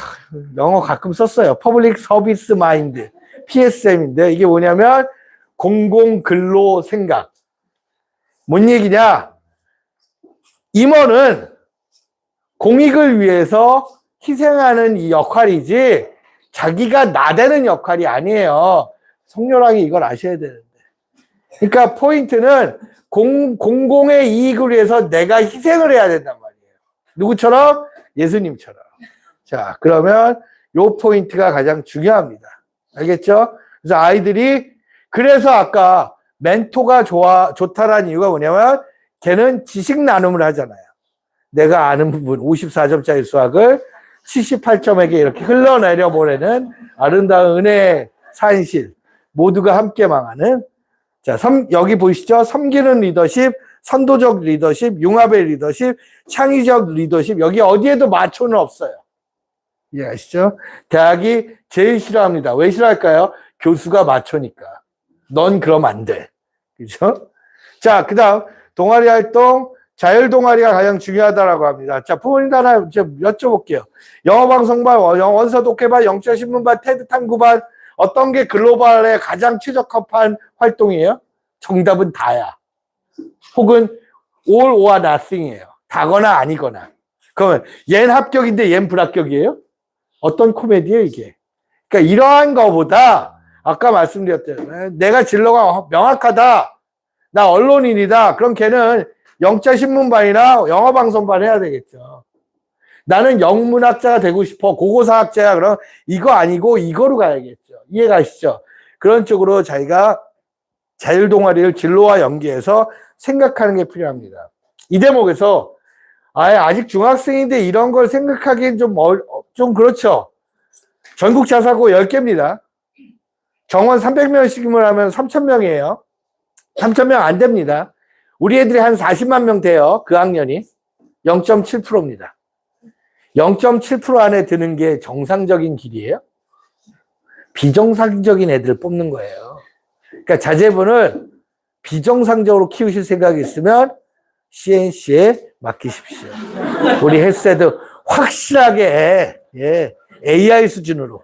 영어 가끔 썼어요. 퍼블릭 서비스 마인드, PSM인데 이게 뭐냐면 공공근로 생각. 뭔 얘기냐? 임원은 공익을 위해서 희생하는 이 역할이지 자기가 나대는 역할이 아니에요. 성렬하게 이걸 아셔야 되는데. 그러니까 포인트는 공공의 이익을 위해서 내가 희생을 해야 된단 말이에요. 누구처럼? 예수님처럼. 자, 그러면 요 포인트가 가장 중요합니다. 알겠죠? 그래서 아이들이, 그래서 아까 멘토가 좋다라는 이유가 뭐냐면 걔는 지식 나눔을 하잖아요. 내가 아는 부분 54점짜리 수학을 78점에게 이렇게 흘러내려 보내는 아름다운 은혜의 산실, 모두가 함께 망하는. 자, 여기 보이시죠? 섬기는 리더십, 선도적 리더십, 융합의 리더십, 창의적 리더십. 여기 어디에도 마초는 없어요. 이해하시죠? 대학이 제일 싫어합니다. 왜 싫어할까요? 교수가 마초니까. 넌 그러면 안 돼. 그죠? 자, 그 다음, 동아리 활동, 자율 동아리가 가장 중요하다라고 합니다. 자, 부모님도 하나 좀 여쭤볼게요. 영어방송반, 원서 독해반, 영적신문반, 테드 탐구반, 어떤 게 글로벌에 가장 최적합한 활동이에요? 정답은 다야. 혹은 all or nothing이에요. 다거나 아니거나. 그러면 얜 합격인데 얜 불합격이에요? 어떤 코미디예요, 이게? 그러니까 이러한 거보다 아까 말씀드렸잖아요. 내가 진로가 명확하다. 나 언론인이다. 그럼 걔는 영자신문반이나 영어방송반 해야 되겠죠. 나는 영문학자가 되고 싶어. 고고사학자야. 그럼 이거 아니고 이거로 가야겠죠. 이해가시죠? 그런 쪽으로 자기가 자율동아리를 진로와 연계해서 생각하는 게 필요합니다. 이 대목에서 아직 중학생인데 이런 걸 생각하기엔 좀 그렇죠. 전국 자사고 10개입니다. 정원 300명씩을 하면 3,000명이에요. 3,000명 안 됩니다. 우리 애들이 한 40만 명 돼요. 그 학년이. 0.7%입니다. 0.7% 안에 드는 게 정상적인 길이에요? 비정상적인 애들을 뽑는 거예요. 그러니까 자제분을 비정상적으로 키우실 생각이 있으면 CNC에 맡기십시오. 우리 헬스에도 확실하게 AI 수준으로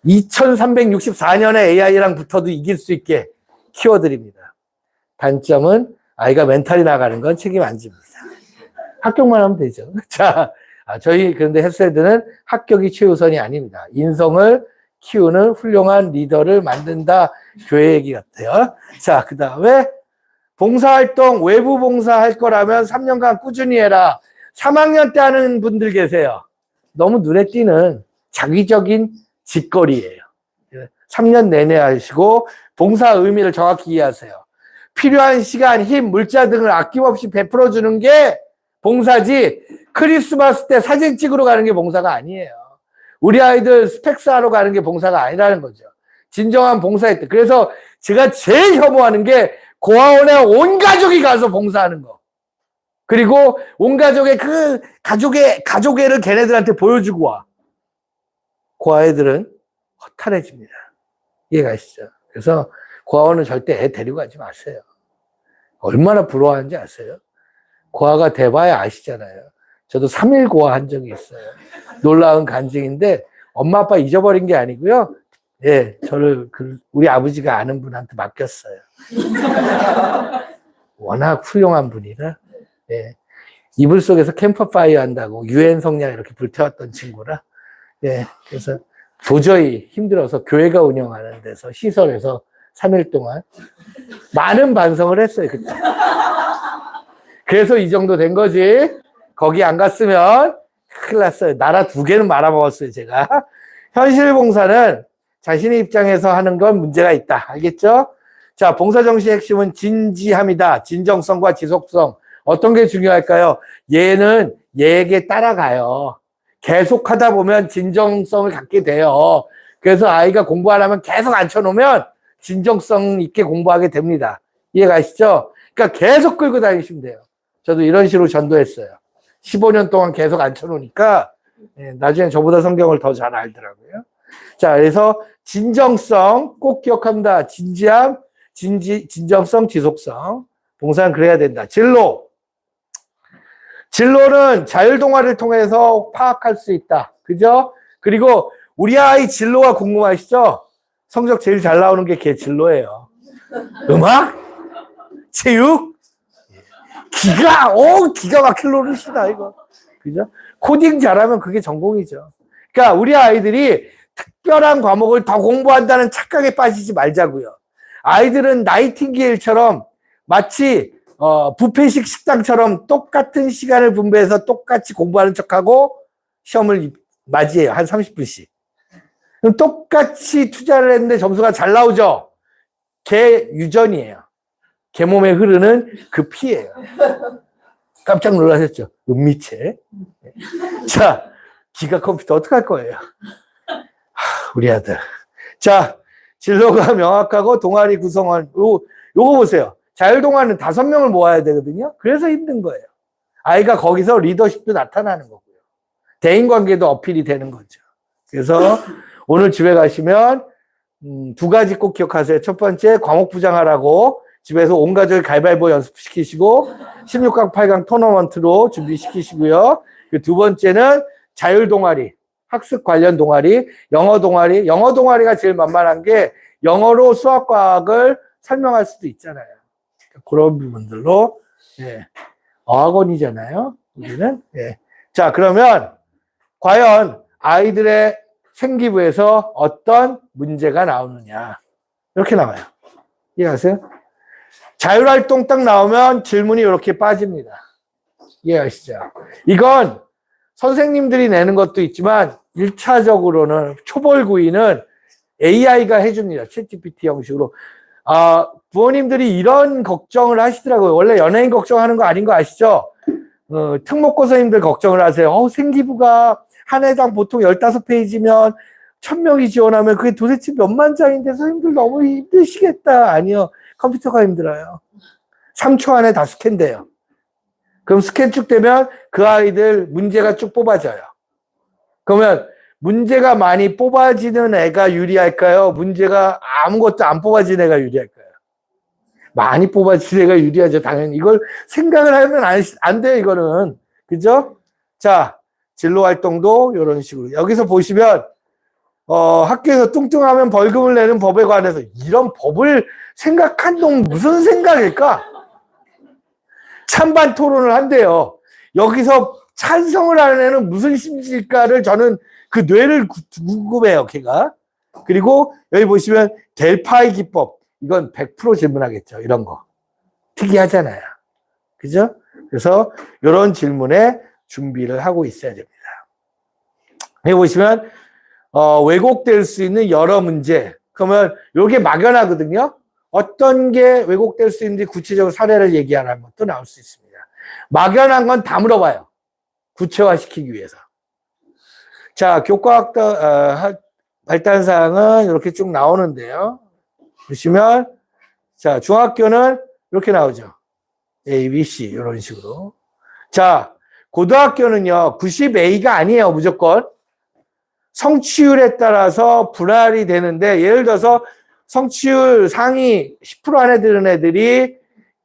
2364년에 AI랑 붙어도 이길 수 있게 키워드립니다. 단점은 아이가 멘탈이 나가는 건 책임 안 집니다. 합격만 하면 되죠. 자, 저희 그런데 헬스헤드는 합격이 최우선이 아닙니다. 인성을 키우는 훌륭한 리더를 만든다. 교회 얘기 같아요. 자, 그 다음에 봉사활동, 외부 봉사할 거라면 3년간 꾸준히 해라. 3학년 때 하는 분들 계세요. 너무 눈에 띄는 자기적인 짓거리예요. 3년 내내 하시고 봉사 의미를 정확히 이해하세요. 필요한 시간, 힘, 물자 등을 아낌없이 베풀어 주는 게 봉사지 크리스마스 때 사진 찍으러 가는 게 봉사가 아니에요. 우리 아이들 스펙스 하러 가는 게 봉사가 아니라는 거죠. 진정한 봉사의 뜻. 그래서 제가 제일 혐오하는 게 고아원에 온 가족이 가서 봉사하는 거. 그리고 온 가족의 그 가족애를 걔네들한테 보여주고 와. 고아애들은 허탈해집니다. 이해가시죠? 그래서 고아원은 절대 애 데리고 가지 마세요. 얼마나 부러워하는지 아세요? 고아가 돼봐야 아시잖아요. 저도 3일 고아 한 적이 있어요. 놀라운 간증인데 엄마 아빠 잊어버린 게 아니고요. 저를 우리 아버지가 아는 분한테 맡겼어요. 워낙 훌륭한 분이라. 이불 속에서 캠프파이어 한다고 유엔 성냥 이렇게 불태웠던 친구라. 그래서 도저히 힘들어서 교회가 운영하는 데서 시설에서 3일 동안 많은 반성을 했어요, 그때. 그래서 이 정도 된 거지. 거기 안 갔으면 큰일 났어요. 나라 2개는 말아먹었어요, 제가. 현실 봉사는 자신의 입장에서 하는 건 문제가 있다. 알겠죠? 자, 봉사 정신의 핵심은 진지함이다. 진정성과 지속성. 어떤 게 중요할까요? 얘는 얘에게 따라가요. 계속 하다 보면 진정성을 갖게 돼요. 그래서 아이가 공부 안 하면 계속 앉혀놓으면 진정성 있게 공부하게 됩니다. 이해가시죠? 그러니까 계속 끌고 다니시면 돼요. 저도 이런 식으로 전도했어요. 15년 동안 계속 앉혀놓으니까 나중에 저보다 성경을 더 잘 알더라고요. 자, 그래서 진정성 꼭 기억합니다. 진지함, 진정성, 지속성. 봉사는 그래야 된다. 진로는 자율동아리를 통해서 파악할 수 있다. 그죠? 그리고 우리 아이 진로가 궁금하시죠? 성적 제일 잘 나오는 게 걔 진로예요. 음악? 체육? 기가 막힐 노릇이다, 이거. 그죠? 코딩 잘하면 그게 전공이죠. 그러니까 우리 아이들이 특별한 과목을 더 공부한다는 착각에 빠지지 말자고요. 아이들은 나이팅게일처럼 마치 뷔페식 식당처럼 똑같은 시간을 분배해서 똑같이 공부하는 척하고 시험을 맞이해요. 한 30분씩. 그럼 똑같이 투자를 했는데 점수가 잘 나오죠? 걔 유전이에요. 걔 몸에 흐르는 그 피예요. 깜짝 놀라셨죠? 은미체. 자, 기가 컴퓨터 어떡할 거예요? 우리 아들. 자, 진로가 명확하고 동아리 구성원. 요거 보세요. 자율동아리는 5명을 모아야 되거든요. 그래서 힘든 거예요. 아이가 거기서 리더십도 나타나는 거고요. 대인관계도 어필이 되는 거죠. 그래서 오늘 집에 가시면 2가지 꼭 기억하세요. 첫 번째, 과목부장하라고 집에서 온 가족을 가위바위보 연습시키시고 16강, 8강 토너먼트로 준비시키시고요. 두 번째는 자율동아리, 학습 관련 동아리, 영어 동아리. 영어 동아리가 제일 만만한 게 영어로 수학, 과학을 설명할 수도 있잖아요. 그런 부분들로, 예. 어학원이잖아요. 우리는. 예. 자, 그러면 과연 아이들의 생기부에서 어떤 문제가 나오느냐. 이렇게 나와요. 이해하세요? 자율활동 딱 나오면 질문이 이렇게 빠집니다. 이해하시죠? 이건 선생님들이 내는 것도 있지만 1차적으로는 초벌구인은 AI가 해줍니다. 챗GPT 형식으로. 부모님들이 이런 걱정을 하시더라고요. 원래 연예인 걱정하는 거 아닌 거 아시죠? 특목고사님들 걱정을 하세요. 생기부가 한 해당 보통 15페이지면 1000명이 지원하면 그게 도대체 몇만 장인데 선생님들 너무 힘드시겠다. 아니요. 컴퓨터가 힘들어요. 3초 안에 다 스캔돼요. 그럼 스캔 쭉 되면 그 아이들 문제가 쭉 뽑아져요. 그러면 문제가 많이 뽑아지는 애가 유리할까요? 문제가 아무것도 안 뽑아진 애가 유리할까요? 많이 뽑아진 애가 유리하죠. 당연히. 이걸 생각을 하면 안 돼요. 이거는. 그죠? 자, 진로 활동도 이런 식으로. 여기서 보시면 학교에서 뚱뚱하면 벌금을 내는 법에 관해서 이런 법을 생각한 놈 무슨 생각일까? 찬반 토론을 한대요. 여기서 찬성을 하는 애는 무슨 심지일까를 저는 그 뇌를 궁금해요, 걔가. 그리고 여기 보시면 델파이 기법. 이건 100% 질문하겠죠, 이런 거. 특이하잖아요. 그죠? 그래서 이런 질문에 준비를 하고 있어야 됩니다. 여기 보시면 왜곡될 수 있는 여러 문제. 그러면 이게 막연하거든요. 어떤 게 왜곡될 수 있는지 구체적으로 사례를 얘기하는 것도 나올 수 있습니다. 막연한 건 다 물어봐요. 구체화시키기 위해서. 자, 교과학 발달사항은 이렇게 쭉 나오는데요. 보시면, 자, 중학교는 이렇게 나오죠. A, B, C, 이런 식으로. 자, 고등학교는요, 90A가 아니에요, 무조건. 성취율에 따라서 분할이 되는데, 예를 들어서 성취율 상위 10% 안에 드는 애들이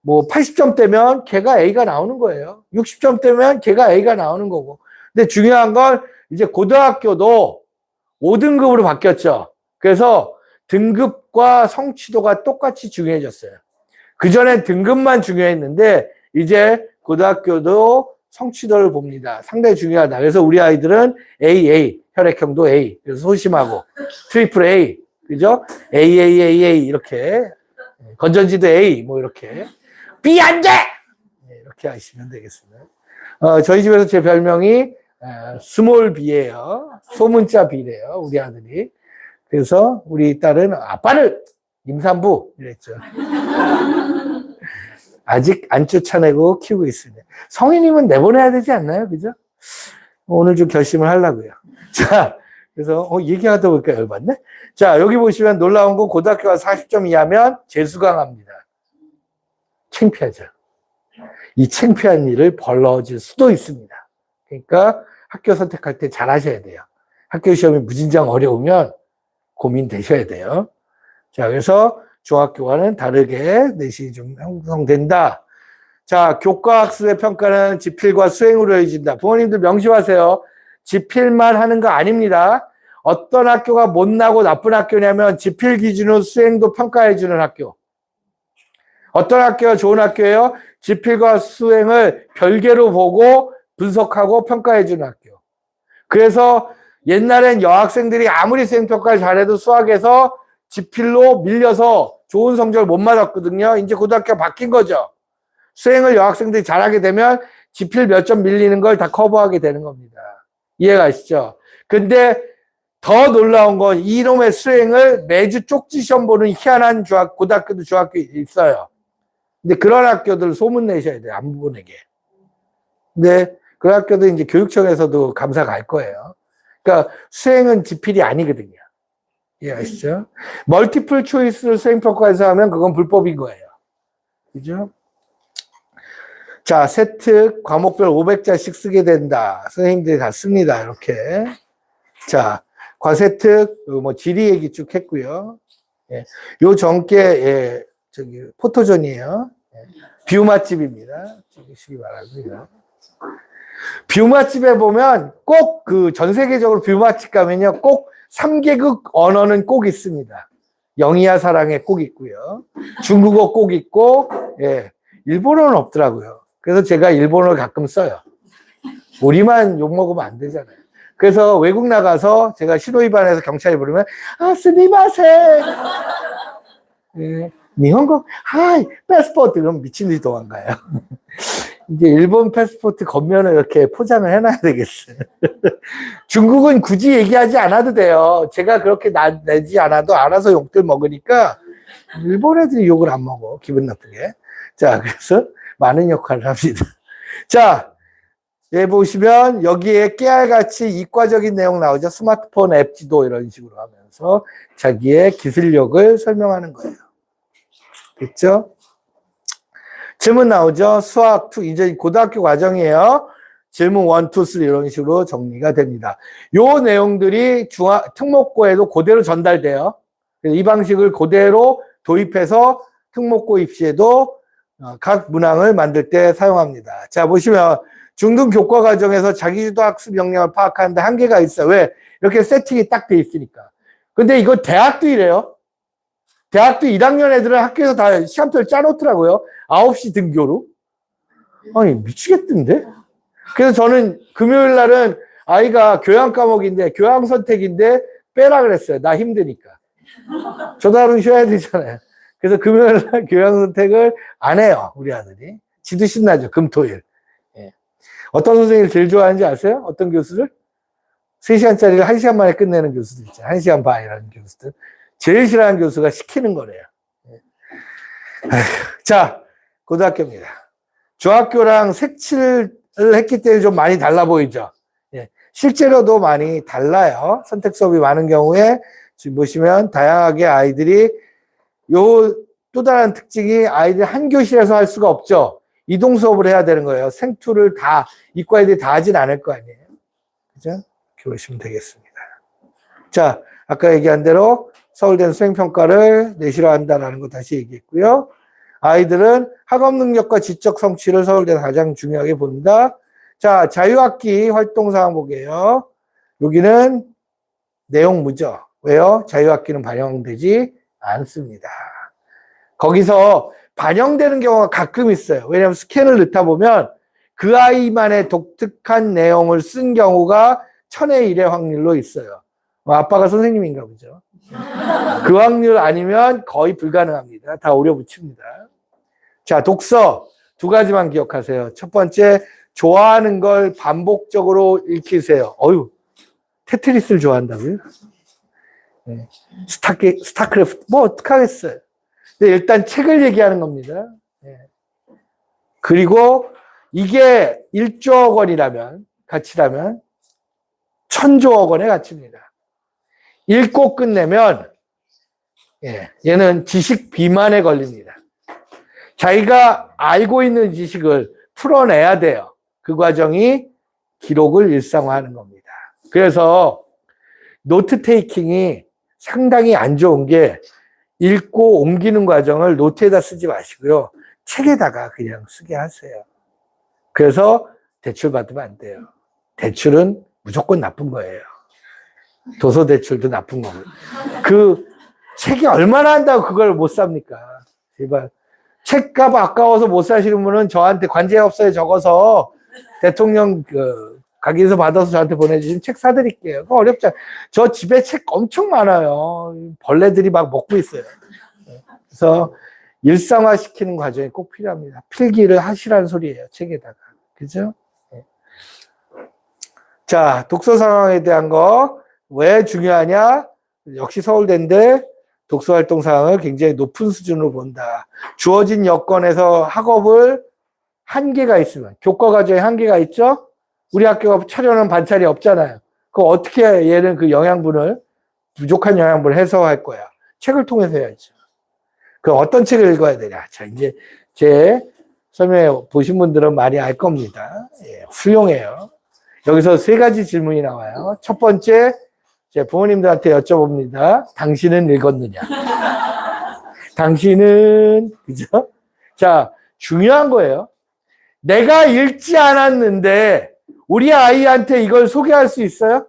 뭐 80점대면 걔가 A가 나오는 거예요. 60점대면 걔가 A가 나오는 거고. 근데 중요한 건 이제 고등학교도 5등급으로 바뀌었죠. 그래서 등급과 성취도가 똑같이 중요해졌어요. 그전엔 등급만 중요했는데 이제 고등학교도 성취도를 봅니다. 상당히 중요하다. 그래서 우리 아이들은 AA, 혈액형도 A. 그래서 소심하고 트리플 A, 그죠? AAAA 이렇게 건전지도 A 뭐 이렇게 B 안 돼! 이렇게 하시면 되겠습니다. 저희 집에서 제 별명이 스몰 B예요. 소문자 B래요. 우리 아들이. 그래서 우리 딸은 아빠를 임산부 이랬죠. 아직 안 쫓아내고 키우고 있습니다. 성인이면 내보내야 되지 않나요? 그죠? 오늘 좀 결심을 하려고요. 자, 그래서 얘기하다 보니까 열받네. 자, 여기 보시면 놀라운 거 고등학교가 40점 이하면 재수강합니다. 창피하죠. 이 창피한 일을 벌러질 수도 있습니다. 그러니까 학교 선택할 때 잘 하셔야 돼요. 학교 시험이 무진장 어려우면 고민되셔야 돼요. 자, 그래서 중학교와는 다르게 내신이 좀 형성된다. 자, 교과학습의 평가는 지필과 수행으로 이루어진다. 부모님들 명심하세요. 지필만 하는 거 아닙니다. 어떤 학교가 못나고 나쁜 학교냐면 지필 기준으로 수행도 평가해주는 학교. 어떤 학교가 좋은 학교예요? 지필과 수행을 별개로 보고 분석하고 평가해주는 학교. 그래서 옛날엔 여학생들이 아무리 수행평가를 잘해도 수학에서 지필로 밀려서 좋은 성적을 못 맞았거든요. 이제 고등학교가 바뀐 거죠. 수행을 여학생들이 잘하게 되면 지필 몇 점 밀리는 걸 다 커버하게 되는 겁니다. 이해가시죠? 근데 더 놀라운 건 이놈의 수행을 매주 쪽지 시험 보는 희한한 고등학교도 중학교 있어요. 근데 그런 학교들 소문 내셔야 돼요. 안 보내게. 근데 그 학교도 이제 교육청에서도 감사 갈 거예요. 그러니까 수행은 지필이 아니거든요. 이해하시죠? 멀티플 초이스를 수행평가에서 하면 그건 불법인 거예요. 그죠? 자, 세트 과목별 500자씩 쓰게 된다. 선생님들이 다 씁니다. 이렇게. 자, 과세특, 뭐, 지리 얘기 쭉 했고요. 예. 요 전께, 예, 포토존이에요. 예. 뷰 맛집입니다. 찍으시기 바랍니다. 뷰 맛집에 보면 꼭 전 세계적으로 뷰 맛집 가면요. 꼭 3개국 언어는 꼭 있습니다. 영희야 사랑에 꼭 있고요. 중국어 꼭 있고, 예. 일본어는 없더라고요. 그래서 제가 일본어를 가끔 써요. 우리만 욕먹으면 안 되잖아요. 그래서 외국 나가서 제가 신호위반해서 경찰이 부르면, 스미마셍. 예. 일본어, 하이, 패스포트. 그럼 미친 듯이 도망가요. 이제 일본 패스포트 겉면을 이렇게 포장을 해놔야 되겠어요. 중국은 굳이 얘기하지 않아도 돼요. 제가 그렇게 내지 않아도 알아서 욕들 먹으니까 일본 애들이 욕을 안 먹어. 기분 나쁘게. 자, 그래서 많은 역할을 합니다. 자, 예, 보시면 여기에 깨알같이 이과적인 내용 나오죠. 스마트폰 앱 지도 이런 식으로 하면서 자기의 기술력을 설명하는 거예요. 됐죠? 질문 나오죠. 수학 2, 이제 고등학교 과정이에요. 질문 1, 2, 3 이런 식으로 정리가 됩니다. 요 내용들이 특목고에도 그대로 전달돼요. 이 방식을 그대로 도입해서 특목고 입시에도 각 문항을 만들 때 사용합니다. 자, 보시면 중등 교과 과정에서 자기주도 학습 역량을 파악하는데 한계가 있어요. 왜? 이렇게 세팅이 딱 돼 있으니까. 근데 이거 대학도 이래요. 대학도 1학년 애들은 학교에서 다 시간표를 짜놓더라고요. 9시 등교로. 아니, 미치겠던데? 그래서 저는 금요일 날은 아이가 교양 과목인데, 교양 선택인데 빼라 그랬어요. 나 힘드니까. 저도 하루 쉬어야 되잖아요. 그래서 금요일 날 교양 선택을 안 해요. 우리 아들이. 지도 신나죠. 금토일. 예. 어떤 선생님을 제일 좋아하는지 아세요? 어떤 교수를? 3시간짜리를 1시간 만에 끝내는 교수들 있잖아요. 1시간 반이라는 교수들. 제일 싫어하는 교수가 시키는 거래요. 자, 고등학교입니다. 중학교랑 색칠을 했기 때문에 좀 많이 달라 보이죠. 실제로도 많이 달라요. 선택 수업이 많은 경우에 지금 보시면 다양하게 아이들이 또 다른 특징이 아이들이 한 교실에서 할 수가 없죠. 이동 수업을 해야 되는 거예요. 생투를 다 이과 애들이 다 하진 않을 거 아니에요. 그죠? 이렇게 보시면 되겠습니다. 자, 아까 얘기한 대로 서울대는 수행평가를 내시로 한다는 거 다시 얘기했고요. 아이들은 학업 능력과 지적 성취를 서울대는 가장 중요하게 본다. 자, 자유학기 활동사항 보게요. 여기는 내용 무죠. 왜요? 자유학기는 반영되지 않습니다. 거기서 반영되는 경우가 가끔 있어요. 왜냐하면 스캔을 넣다 보면 그 아이만의 독특한 내용을 쓴 경우가 1000의 1의 확률로 있어요. 아빠가 선생님인가 보죠. 그 확률 아니면 거의 불가능합니다. 다 오려붙입니다. 자, 독서 2가지만 기억하세요. 첫 번째, 좋아하는 걸 반복적으로 읽히세요. 테트리스를 좋아한다고요? 네. 스타크래프트 뭐 어떡하겠어요. 근데 일단 책을 얘기하는 겁니다. 네. 그리고 이게 1조억 원이라면 가치라면 1000조억 원의 가치입니다. 읽고 끝내면 얘는 지식 비만에 걸립니다. 자기가 알고 있는 지식을 풀어내야 돼요. 그 과정이 기록을 일상화하는 겁니다. 그래서 노트 테이킹이 상당히 안 좋은 게 읽고 옮기는 과정을 노트에다 쓰지 마시고요. 책에다가 그냥 쓰게 하세요. 그래서 대출 받으면 안 돼요. 대출은 무조건 나쁜 거예요. 도서 대출도 나쁜 거고요. 그 책이 얼마나 한다고 그걸 못 삽니까? 제발. 책값 아까워서 못 사시는 분은 저한테 관제업소에 적어서 대통령 가게에서 받아서 저한테 보내주시면 책 사드릴게요. 그거 어렵지 않아요. 저 집에 책 엄청 많아요. 벌레들이 막 먹고 있어요. 그래서 일상화시키는 과정이 꼭 필요합니다. 필기를 하시라는 소리예요, 책에다가. 그죠? 네. 자, 독서 상황에 대한 거 왜 중요하냐? 역시 서울대인데 독서 활동 상황을 굉장히 높은 수준으로 본다. 주어진 여건에서 학업을 한계가 있으면, 교과 과정에 한계가 있죠? 우리 학교가 차려놓은 반찬이 없잖아요. 그럼 어떻게 얘는 그 영양분을, 부족한 영양분을 해소할 거야? 책을 통해서 해야죠. 그럼 어떤 책을 읽어야 되냐? 자, 이제 제 설명해 보신 분들은 많이 알 겁니다. 예, 훌륭해요. 여기서 세 가지 질문이 나와요. 첫 번째, 제 부모님들한테 여쭤봅니다. 당신은 읽었느냐? 당신은, 그죠? 자, 중요한 거예요. 내가 읽지 않았는데, 우리 아이한테 이걸 소개할 수 있어요?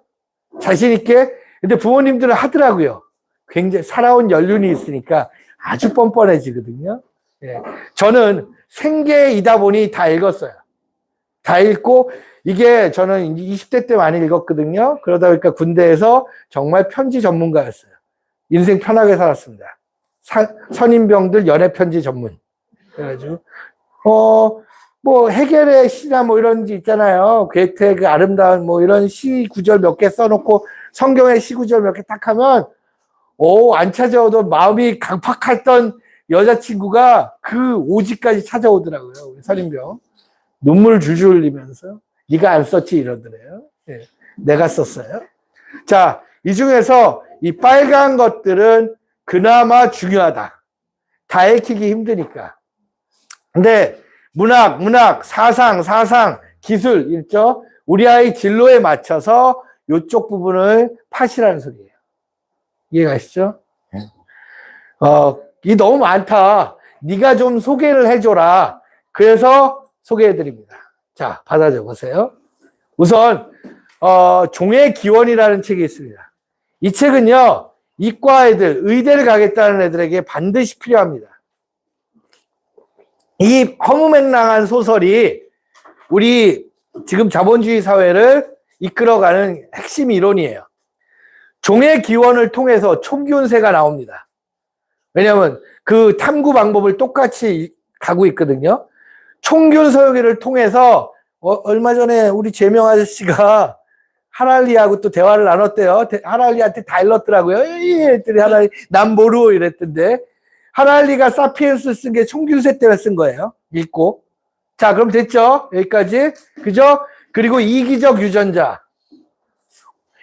자신있게? 근데 부모님들은 하더라고요. 굉장히 살아온 연륜이 있으니까 아주 뻔뻔해지거든요. 예. 저는 생계이다 보니 다 읽었어요. 다 읽고, 이게 저는 20대 때 많이 읽었거든요. 그러다 보니까 군대에서 정말 편지 전문가였어요. 인생 편하게 살았습니다. 선임병들 연애편지 전문. 그래가지고, 뭐, 해겔의 시나 뭐 이런 게 있잖아요. 괴테 그 아름다운 뭐 이런 시 구절 몇 개 써놓고 성경의 시 구절 몇 개 딱 하면, 안 찾아오던 마음이 강팍했던 여자친구가 그 오지까지 찾아오더라고요. 우리 선임병. 눈물 줄줄 흘리면서. 네가 안 썼지 이러더래요. 예, 내가 썼어요. 자, 이 중에서 이 빨간 것들은 그나마 중요하다. 다 읽히기 힘드니까. 근데 문학, 사상, 기술 있죠? 우리 아이 진로에 맞춰서 이쪽 부분을 파시라는 소리예요. 이해가시죠? 이 너무 많다. 네가 좀 소개를 해줘라. 그래서 소개해드립니다. 자, 받아 적으세요. 우선 종의 기원이라는 책이 있습니다. 이 책은요, 이과 애들, 의대를 가겠다는 애들에게 반드시 필요합니다. 이 허무맹랑한 소설이 우리 지금 자본주의 사회를 이끌어가는 핵심 이론이에요. 종의 기원을 통해서 총균세가 나옵니다. 왜냐하면 그 탐구 방법을 똑같이 가고 있거든요. 총균 서유기를 통해서 얼마 전에 우리 재명 아저씨가 하랄리하고 또 대화를 나눴대요. 하랄리한테 다 일렀더라고요. 이랬더니 하랄리 난 모르고 이랬던데 하랄리가 사피엔스 쓴 게 총균세 때문에 쓴 거예요. 읽고. 자, 그럼 됐죠? 여기까지. 그죠? 그리고 이기적 유전자.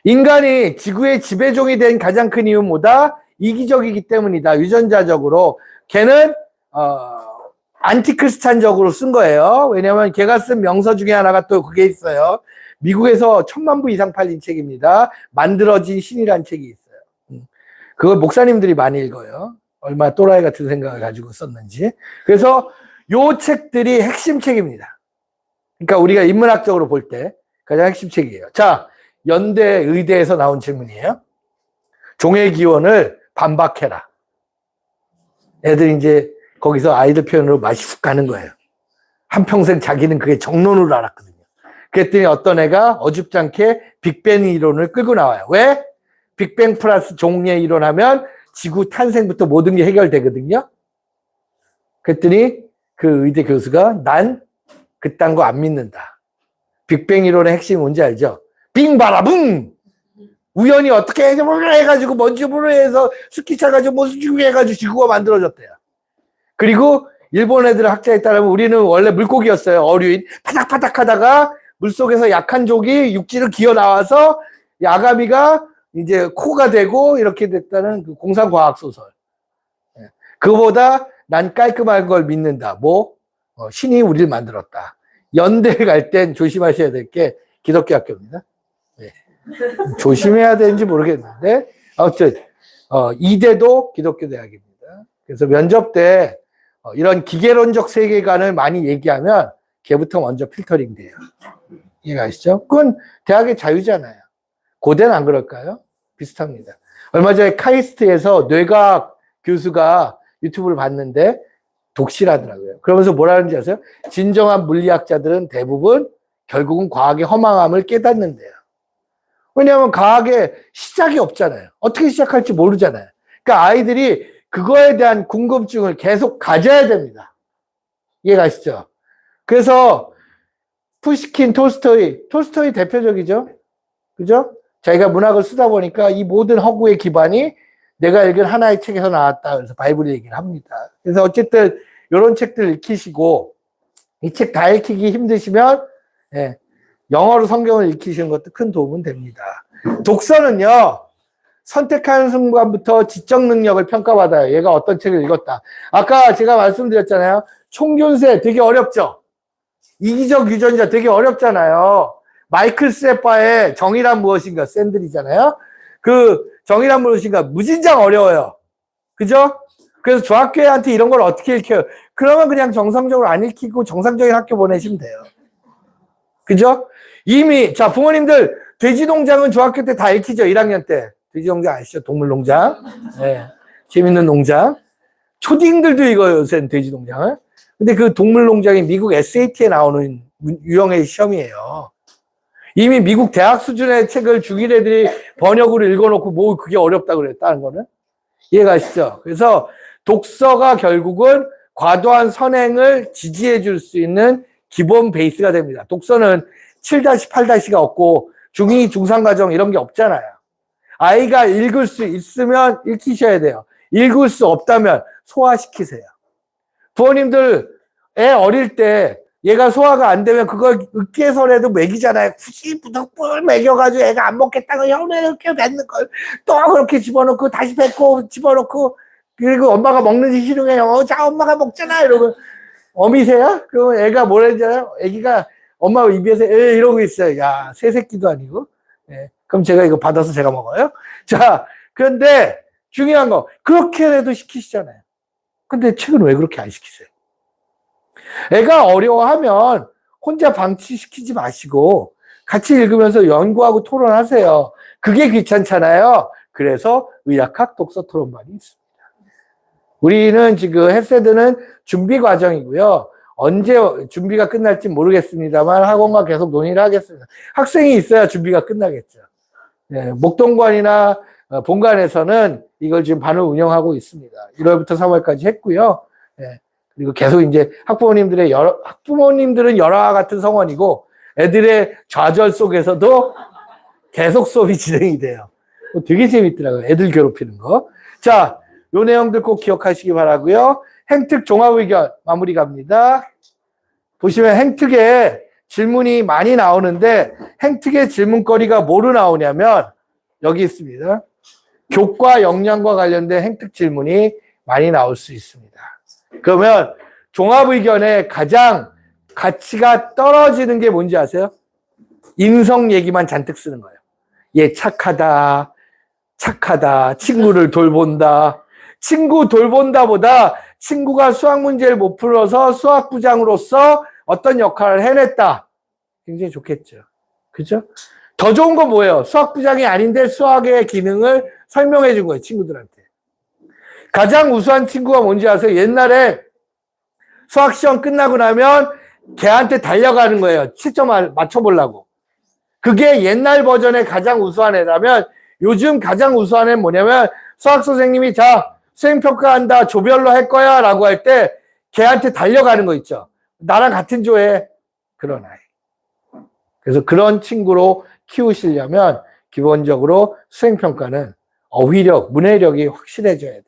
인간이 지구의 지배종이 된 가장 큰 이유는 뭐다? 이기적이기 때문이다. 유전자적으로. 걔는 안티크리스찬적으로 쓴 거예요. 왜냐하면 걔가 쓴 명서 중에 하나가 또 그게 있어요. 미국에서 1000만 부 이상 팔린 책입니다. 만들어진 신이라는 책이 있어요. 그걸 목사님들이 많이 읽어요. 얼마나 또라이 같은 생각을 가지고 썼는지. 그래서 요 책들이 핵심 책입니다. 그러니까 우리가 인문학적으로 볼 때 가장 핵심 책이에요. 자, 연대 의대에서 나온 질문이에요. 종의 기원을 반박해라. 애들이 이제 거기서 아이들 표현으로 맛이 쑥 가는 거예요. 한평생 자기는 그게 정론으로 알았거든요. 그랬더니 어떤 애가 어줍잖게 빅뱅 이론을 끌고 나와요. 왜? 빅뱅 플러스 종의 이론 하면 지구 탄생부터 모든 게 해결되거든요. 그랬더니 그 의대 교수가 난 그딴 거 안 믿는다. 빅뱅 이론의 핵심이 뭔지 알죠? 빙바라붕! 우연히 어떻게 해가지고 먼지불을 해서 스키 차가지고 뭐 수중에 해가지고 지구가 만들어졌대요. 그리고 일본 애들 학자에 따르면 우리는 원래 물고기였어요. 어류인. 파닥파닥 하다가 물속에서 약한 족이 육지를 기어 나와서 아가미가 이제 코가 되고 이렇게 됐다는 그 공상과학 소설. 그거보다 난 깔끔한 걸 믿는다. 신이 우리를 만들었다. 연대 갈 땐 조심하셔야 될 게 기독교 학교입니다. 네. 조심해야 되는지 모르겠는데 아무튼 이대도 기독교 대학입니다. 그래서 면접 때 이런 기계론적 세계관을 많이 얘기하면 걔부터 먼저 필터링 돼요. 이해가시죠? 그건 대학의 자유잖아요. 고대는 안 그럴까요? 비슷합니다. 얼마 전에 카이스트에서 뇌과학 교수가 유튜브를 봤는데 독실하더라고요. 그러면서 뭐라는지 아세요? 진정한 물리학자들은 대부분 결국은 과학의 허망함을 깨닫는데요. 왜냐하면 과학의 시작이 없잖아요. 어떻게 시작할지 모르잖아요. 그러니까 아이들이 그거에 대한 궁금증을 계속 가져야 됩니다. 이해가시죠? 그래서 푸시킨, 톨스토이 대표적이죠? 그죠? 자기가 문학을 쓰다 보니까 이 모든 허구의 기반이 내가 읽은 하나의 책에서 나왔다. 그래서 바이블 얘기를 합니다. 그래서 어쨌든 이런 책들 읽히시고 이 책 다 읽히기 힘드시면 예, 영어로 성경을 읽히시는 것도 큰 도움은 됩니다. 독서는요. 선택하는 순간부터 지적 능력을 평가받아요. 얘가 어떤 책을 읽었다. 아까 제가 말씀드렸잖아요. 총균세 되게 어렵죠? 이기적 유전자 되게 어렵잖아요. 마이클 세파의 정의란 무엇인가 샌들이잖아요. 그 정의란 무엇인가 무진장 어려워요. 그죠? 그래서 중학교 애한테 이런 걸 어떻게 읽혀요? 그러면 그냥 정상적으로 안 읽히고 정상적인 학교 보내시면 돼요. 그죠? 이미 자 부모님들 돼지농장은 중학교 때 다 읽히죠. 1학년 때. 돼지농장 아시죠? 동물농장. 네. 재밌는 농장. 초딩들도 읽어요. 요새는 돼지농장을. 근데 그 동물농장이 미국 SAT에 나오는 유형의 시험이에요. 이미 미국 대학 수준의 책을 중1 애들이 번역으로 읽어놓고 뭐 그게 어렵다고 그랬다는 거는 이해가시죠? 그래서 독서가 결국은 과도한 선행을 지지해 줄 수 있는 기본 베이스가 됩니다. 독서는 7-8-가 없고 중2, 중3 과정 이런 게 없잖아요. 아이가 읽을 수 있으면 읽히셔야 돼요. 읽을 수 없다면 소화시키세요. 부모님들 애 어릴 때 얘가 소화가 안 되면 그걸 으깨서라도 먹이잖아요. 굳이 부덕불 먹여가지고 애가 안 먹겠다고 혀내 이렇게 뱉는 걸 또 그렇게 집어넣고 다시 뱉고 집어넣고 그리고 엄마가 먹는지 싫으면 자 엄마가 먹잖아 이러고 어미새야? 그럼 애가 뭐라잖아요? 애기가 엄마 입에서 이러고 있어요. 야 새새끼도 아니고. 예. 그럼 제가 이거 받아서 제가 먹어요? 자 그런데 중요한 거 그렇게라도 시키시잖아요. 근데 책은 왜 그렇게 안 시키세요? 애가 어려워하면 혼자 방치시키지 마시고 같이 읽으면서 연구하고 토론하세요. 그게 귀찮잖아요. 그래서 의학학 독서 토론반이 있습니다. 우리는 지금 햇세드는 준비 과정이고요. 언제 준비가 끝날지 모르겠습니다만 학원과 계속 논의를 하겠습니다. 학생이 있어야 준비가 끝나겠죠. 네, 목동관이나 본관에서는 이걸 지금 반을 운영하고 있습니다. 1월부터 3월까지 했고요. 네, 그리고 계속 이제 학부모님들은 열화와 같은 성원이고 애들의 좌절 속에서도 계속 수업이 진행이 돼요. 되게 재밌더라고요. 애들 괴롭히는 거. 자, 요 내용들 꼭 기억하시기 바라고요. 행특 종합의견 마무리 갑니다. 보시면 행특에 질문이 많이 나오는데 행특의 질문거리가 뭐로 나오냐면 여기 있습니다. 교과 역량과 관련된 행특 질문이 많이 나올 수 있습니다. 그러면 종합의견에 가장 가치가 떨어지는 게 뭔지 아세요? 인성 얘기만 잔뜩 쓰는 거예요. 얘 착하다, 친구를 돌본다. 친구 돌본다보다 친구가 수학 문제를 못 풀어서 수학부장으로서 어떤 역할을 해냈다. 굉장히 좋겠죠. 그죠? 더 좋은 건 뭐예요? 수학부장이 아닌데 수학의 기능을 설명해 준 거예요, 친구들한테. 가장 우수한 친구가 뭔지 아세요? 옛날에 수학시험 끝나고 나면 걔한테 달려가는 거예요. 채점 맞춰보려고. 그게 옛날 버전의 가장 우수한 애라면 요즘 가장 우수한 애는 뭐냐면 수학 선생님이 자, 수행평가한다. 조별로 할 거야. 라고 할 때 걔한테 달려가는 거 있죠. 나랑 같은 조에 그런 아이. 그래서 그런 친구로 키우시려면 기본적으로 수행평가는 어휘력, 문해력이 확실해져야 돼요.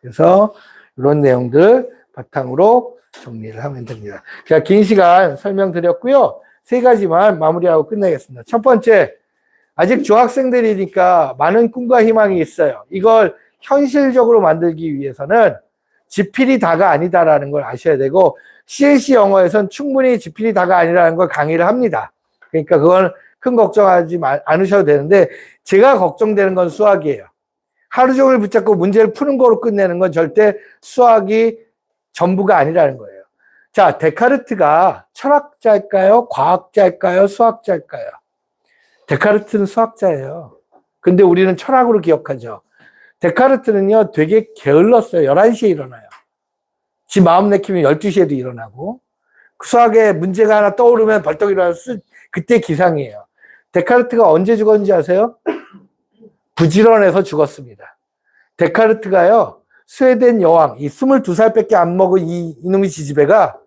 그래서 이런 내용들 바탕으로 정리를 하면 됩니다. 제가 긴 시간 설명드렸고요. 3가지만 마무리하고 끝내겠습니다. 첫 번째, 아직 중학생들이니까 많은 꿈과 희망이 있어요. 이걸 현실적으로 만들기 위해서는 지필이 다가 아니다라는 걸 아셔야 되고 CNC 영어에선 충분히 지필이 다가 아니라는 걸 강의를 합니다. 그러니까 그건 큰 걱정하지 않으셔도 되는데 제가 걱정되는 건 수학이에요. 하루 종일 붙잡고 문제를 푸는 거로 끝내는 건 절대 수학이 전부가 아니라는 거예요. 자, 데카르트가 철학자일까요? 과학자일까요? 수학자일까요? 데카르트는 수학자예요. 근데 우리는 철학으로 기억하죠. 데카르트는요, 되게 게을렀어요. 11시에 일어나요. 지 마음 내키면 12시에도 일어나고, 수학에 문제가 하나 떠오르면 벌떡 일어나서 그때 기상이에요. 데카르트가 언제 죽었는지 아세요? 부지런해서 죽었습니다. 데카르트가요, 스웨덴 여왕, 이 22살밖에 안 먹은 이놈의 지지배가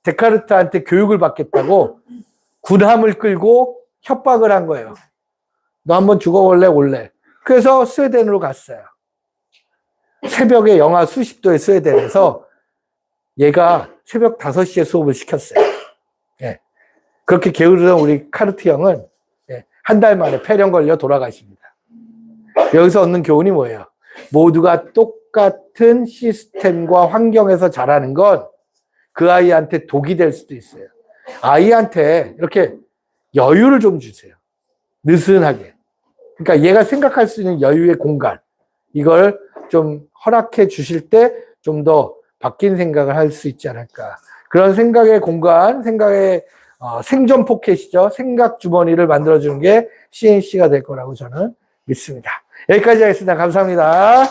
데카르트한테 교육을 받겠다고 군함을 끌고 협박을 한 거예요. 너 한번 죽어볼래? 올래. 그래서 스웨덴으로 갔어요. 새벽에 영하 수십 도의 스웨덴에서 얘가 새벽 5시에 수업을 시켰어요. 예. 그렇게 게으르던 우리 카르트 형은 한 달 만에 폐렴 걸려 돌아가십니다. 여기서 얻는 교훈이 뭐예요? 모두가 똑같은 시스템과 환경에서 자라는 건 그 아이한테 독이 될 수도 있어요. 아이한테 이렇게 여유를 좀 주세요. 느슨하게. 그러니까 얘가 생각할 수 있는 여유의 공간, 이걸 좀 허락해 주실 때 좀 더 바뀐 생각을 할 수 있지 않을까. 그런 생각의 공간, 생각의 생존 포켓이죠. 생각 주머니를 만들어주는 게 CNC가 될 거라고 저는 믿습니다. 여기까지 하겠습니다. 감사합니다.